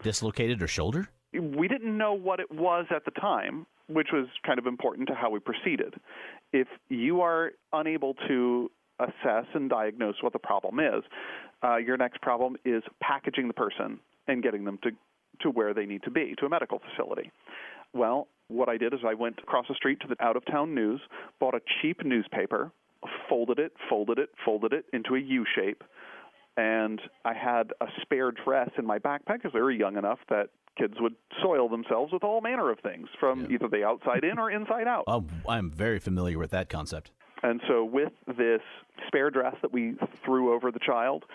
Dislocated her shoulder? We didn't know what it was at the time, which was kind of important to how we proceeded. If you are unable to assess and diagnose what the problem is, your next problem is packaging the person and getting them to where they need to be, to a medical facility. Well, what I did is I went across the street to the out-of-town news, bought a cheap newspaper, folded it into a U shape, and I had a spare dress in my backpack because they were young enough that kids would soil themselves with all manner of things from either the outside in or inside out. Oh, I'm very familiar with that concept. And so with this spare dress that we threw over the child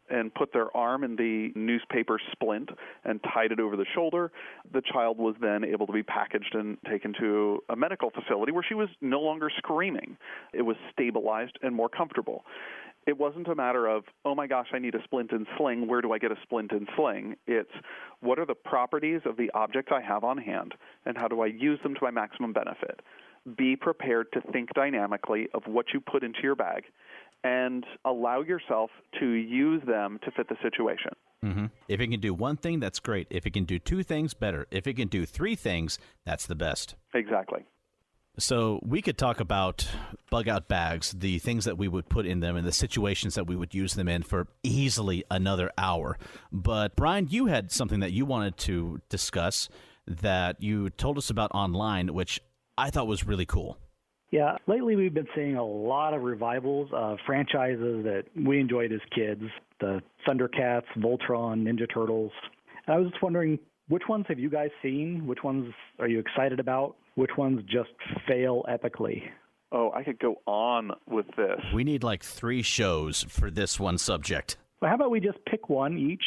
and put their arm in the newspaper splint and tied it over the shoulder, the child was then able to be packaged and taken to a medical facility where she was no longer screaming. It was stabilized and more comfortable. It wasn't a matter of, oh my gosh, I need a splint and sling. Where do I get a splint and sling? It's, what are the properties of the object I have on hand, and how do I use them to my maximum benefit? Be prepared to think dynamically of what you put into your bag and allow yourself to use them to fit the situation. Mm-hmm. If it can do one thing, that's great. If it can do two things, better. If it can do three things, that's the best. Exactly. So we could talk about bug-out bags, the things that we would put in them and the situations that we would use them in for easily another hour. But, Bryan, you had something that you wanted to discuss that you told us about online, which I thought was really cool. Yeah, lately we've been seeing a lot of revivals of franchises that we enjoyed as kids, the Thundercats, Voltron, Ninja Turtles. And I was just wondering, which ones have you guys seen? Which ones are you excited about? Which ones just fail epically? Oh, I could go on with this. We need like 3 shows for this one subject. Well, how about we just pick one each?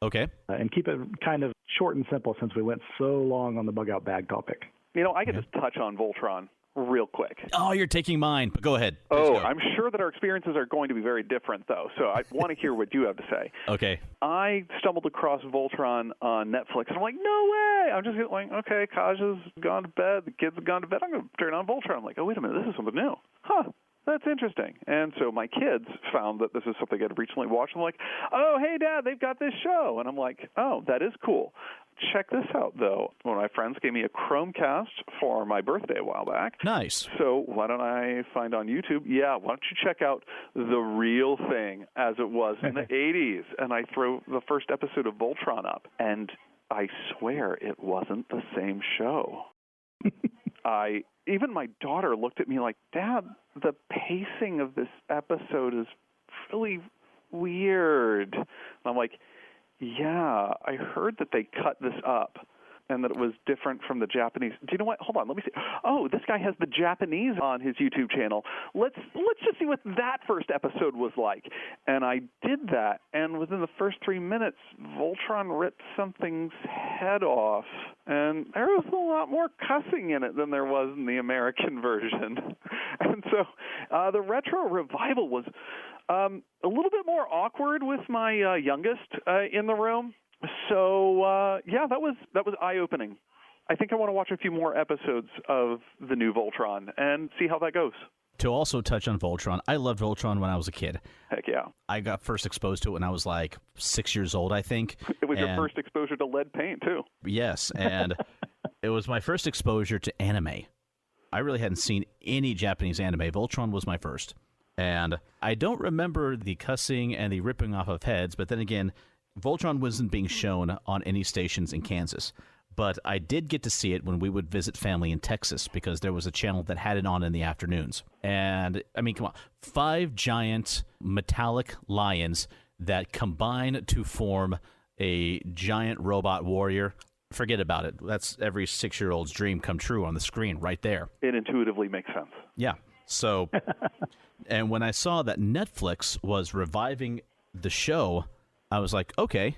Okay. And keep it kind of short and simple since we went so long on the bug-out bag topic. You know, I could just touch on Voltron real quick. Oh, you're taking mine, but go ahead. Please go. I'm sure that our experiences are going to be very different, though, so I want to hear what you have to say. Okay. I stumbled across Voltron on Netflix, and I'm like, no way! I'm just like, okay, Kaja's gone to bed, the kids have gone to bed, I'm going to turn on Voltron. I'm like, oh, wait a minute, this is something new. Huh. That's interesting. And so my kids found that this is something I'd recently watched. I'm like, oh, hey, Dad, they've got this show. And I'm like, oh, that is cool. Check this out, though. One of my friends gave me a Chromecast for my birthday a while back. Nice. So why don't I find on YouTube, why don't you check out The Real Thing as it was in the 80s? And I throw the first episode of Voltron up. And I swear it wasn't the same show. Even my daughter looked at me like, Dad, the pacing of this episode is really weird. And I'm like, yeah, I heard that they cut this up and that it was different from the Japanese. Do you know what? Hold on, let me see. Oh, this guy has the Japanese on his YouTube channel. Let's just see what that first episode was like. And I did that, and within the first 3 minutes, Voltron ripped something's head off, and there was a lot more cussing in it than there was in the American version. And so the retro revival was a little bit more awkward with my youngest in the room. So, that was eye-opening. I think I want to watch a few more episodes of the new Voltron and see how that goes. To also touch on Voltron, I loved Voltron when I was a kid. Heck yeah. I got first exposed to it when I was like 6 years old, I think. It was your first exposure to lead paint, too. Yes, and it was my first exposure to anime. I really hadn't seen any Japanese anime. Voltron was my first. And I don't remember the cussing and the ripping off of heads, but then again, Voltron wasn't being shown on any stations in Kansas, but I did get to see it when we would visit family in Texas because there was a channel that had it on in the afternoons. And, I mean, come on, 5 giant metallic lions that combine to form a giant robot warrior. Forget about it. That's every 6-year-old's dream come true on the screen right there. It intuitively makes sense. Yeah. So, and when I saw that Netflix was reviving the show, I was like, okay,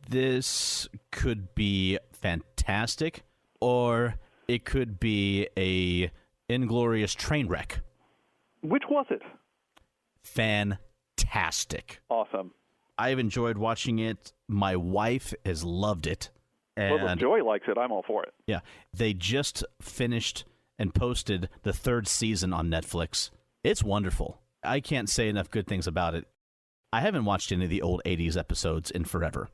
this could be fantastic, or it could be a inglorious train wreck. Which was it? Fantastic. Awesome. I've enjoyed watching it. My wife has loved it. And, well, if Joey likes it, I'm all for it. Yeah. They just finished and posted the 3rd season on Netflix. It's wonderful. I can't say enough good things about it. I haven't watched any of the old 80s episodes in forever,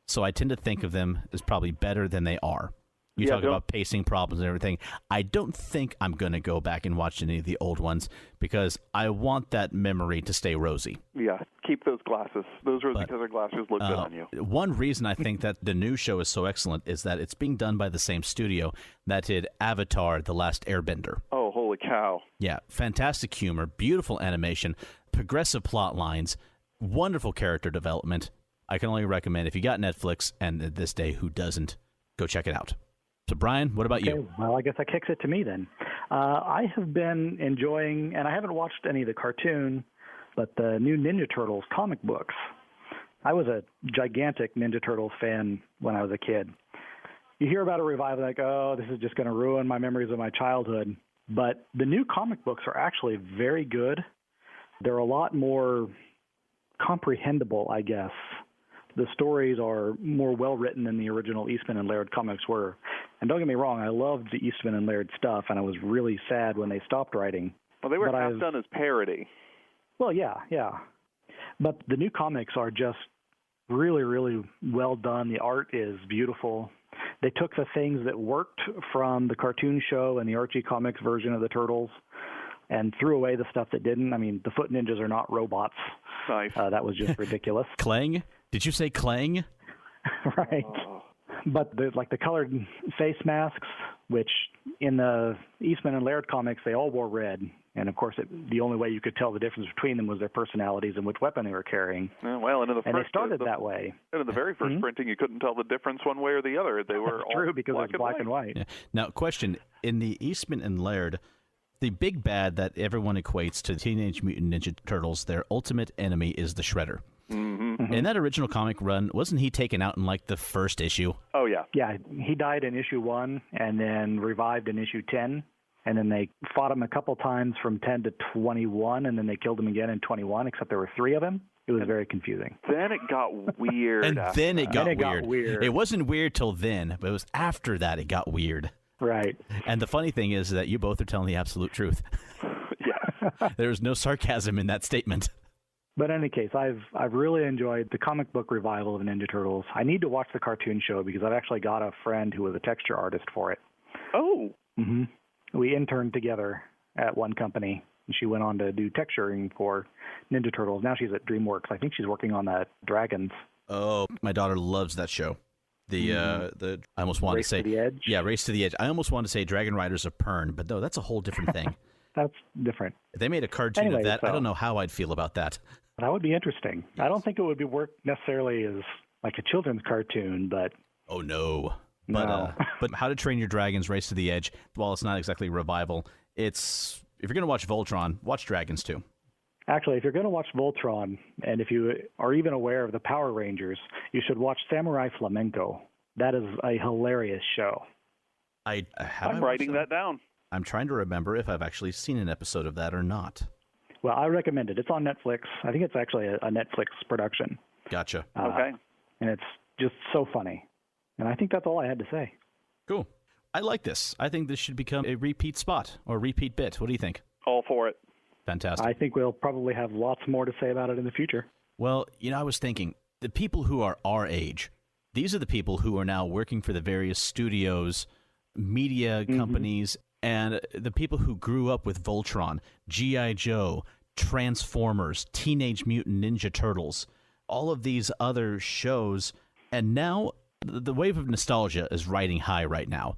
so I tend to think of them as probably better than they are. You talk about pacing problems and everything. I don't think I'm going to go back and watch any of the old ones because I want that memory to stay rosy. Yeah, keep those glasses. Those rosy-colored glasses look good on you. One reason I think that the new show is so excellent is that it's being done by the same studio that did Avatar: The Last Airbender. Oh, holy cow. Yeah, fantastic humor, beautiful animation, progressive plot lines, wonderful character development. I can only recommend, if you got Netflix, and this day, who doesn't, go check it out. So, Brian, what about you? Well, I guess that kicks it to me then. I have been enjoying, and I haven't watched any of the cartoon, but the new Ninja Turtles comic books. I was a gigantic Ninja Turtles fan when I was a kid. You hear about a revival like, oh, this is just going to ruin my memories of my childhood. But the new comic books are actually very good. They're a lot more comprehensible, I guess. The stories are more well-written than the original Eastman and Laird comics were. And don't get me wrong, I loved the Eastman and Laird stuff, and I was really sad when they stopped writing. Well, they were half done as parody. Well, yeah. But the new comics are just really, really well done. The art is beautiful. They took the things that worked from the cartoon show and the Archie Comics version of the Turtles and threw away the stuff that didn't. I mean, the Foot Ninjas are not robots. Nice. That was just ridiculous. Clang? Did you say Clang? Right. But the colored face masks, which in the Eastman and Laird comics, they all wore red. And, of course, the only way you could tell the difference between them was their personalities and which weapon they were carrying. Well, and they started that way. And in the very first printing, you couldn't tell the difference one way or the other. They were all true, because it was black and white. Yeah. Now, question, in the Eastman and Laird, the big bad that everyone equates to Teenage Mutant Ninja Turtles, their ultimate enemy is the Shredder. Mm-hmm. In that original comic run, wasn't he taken out in the first issue? Oh, yeah. Yeah, he died in issue 1 and then revived in issue 10. And then they fought him a couple times from 10 to 21, and then they killed him again in 21, except there were 3 of them. It was very confusing. Then it got weird. And then it got weird. It wasn't weird till then, but it was after that it got weird. Right. And the funny thing is that you both are telling the absolute truth. Yes. There's no sarcasm in that statement. But in any case, I've really enjoyed the comic book revival of Ninja Turtles. I need to watch the cartoon show because I've actually got a friend who was a texture artist for it. Oh. Mm-hmm. We interned together at one company, and she went on to do texturing for Ninja Turtles. Now she's at DreamWorks. I think she's working on that Dragons. Oh, my daughter loves that show. I almost wanted to say Race to the Edge. Yeah, Race to the Edge. I almost wanted to say Dragon Riders of Pern, but no, that's a whole different thing. That's different. If they made a cartoon of that, I don't know how I'd feel about that. That would be interesting. I don't think it would work necessarily as like a children's cartoon, but... Oh, no. No. But How to Train Your Dragons, Race to the Edge, while it's not exactly a revival, if you're going to watch Voltron, watch Dragons too. Actually, if you're going to watch Voltron, and if you are even aware of the Power Rangers, you should watch Samurai Flamenco. That is a hilarious show. I'm writing that down. I'm trying to remember if I've actually seen an episode of that or not. Well, I recommend it. It's on Netflix. I think it's actually a Netflix production. Gotcha. Okay. And it's just so funny. And I think that's all I had to say. Cool. I like this. I think this should become a repeat spot or repeat bit. What do you think? All for it. Fantastic. I think we'll probably have lots more to say about it in the future. Well, I was thinking, the people who are our age, these are the people who are now working for the various studios, media companies, and the people who grew up with Voltron, G.I. Joe, Transformers, Teenage Mutant Ninja Turtles, all of these other shows. And now the wave of nostalgia is riding high right now.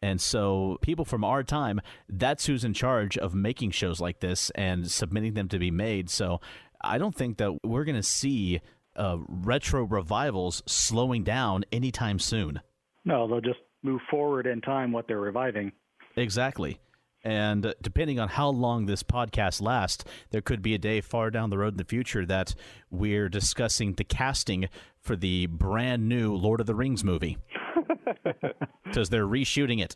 And so people from our time, that's who's in charge of making shows like this and submitting them to be made. So I don't think that we're going to see retro revivals slowing down anytime soon. No, they'll just move forward in time what they're reviving. Exactly. And depending on how long this podcast lasts, there could be a day far down the road in the future that we're discussing the casting for the brand new Lord of the Rings movie. Because they're reshooting it.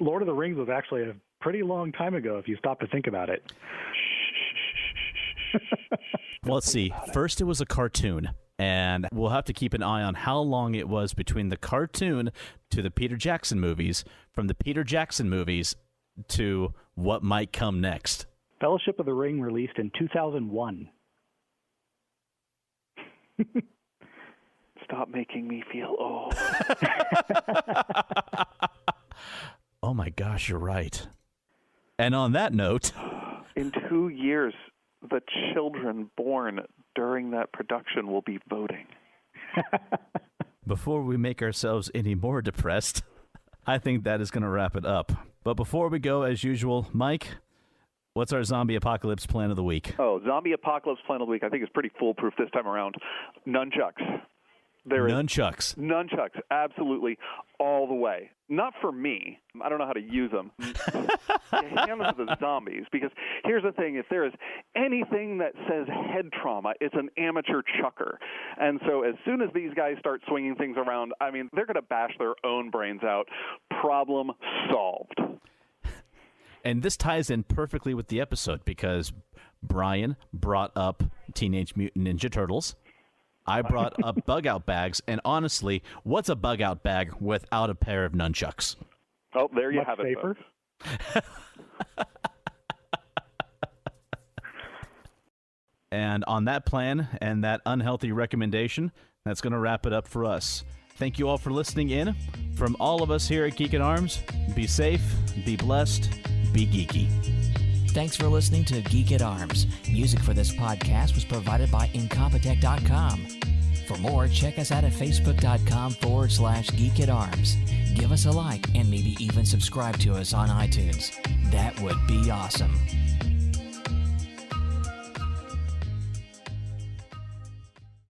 Lord of the Rings was actually a pretty long time ago if you stop to think about it. Well, let's see. First it was a cartoon. And we'll have to keep an eye on how long it was between the cartoon to the Peter Jackson movies, from the Peter Jackson movies to what might come next. Fellowship of the Ring released in 2001. stop making me feel old. Oh my gosh, you're right. And on that note, in 2 years, the children born during that production will be voting. before we make ourselves any more depressed, I think that is going to wrap it up. But before we go, as usual, Mike, what's our zombie apocalypse plan of the week? Oh, zombie apocalypse plan of the week, I think is pretty foolproof this time around. Nunchucks. Nunchucks. Nunchucks, absolutely, all the way. Not for me. I don't know how to use them. Hand them to the zombies. Because here's the thing. If there is anything that says head trauma, it's an amateur chucker. And so as soon as these guys start swinging things around, I mean, they're going to bash their own brains out. Problem solved. And this ties in perfectly with the episode because Bryan brought up Teenage Mutant Ninja Turtles. I brought up bug-out bags, and honestly, what's a bug-out bag without a pair of nunchucks? Oh, there you Much have it, safer. And on that plan and that unhealthy recommendation, that's going to wrap it up for us. Thank you all for listening in. From all of us here at Geek at Arms, be safe, be blessed, be geeky. Thanks for listening to Geek at Arms. Music for this podcast was provided by Incompetech.com. For more, check us out at Facebook.com/Geek at Arms. Give us a like and maybe even subscribe to us on iTunes. That would be awesome.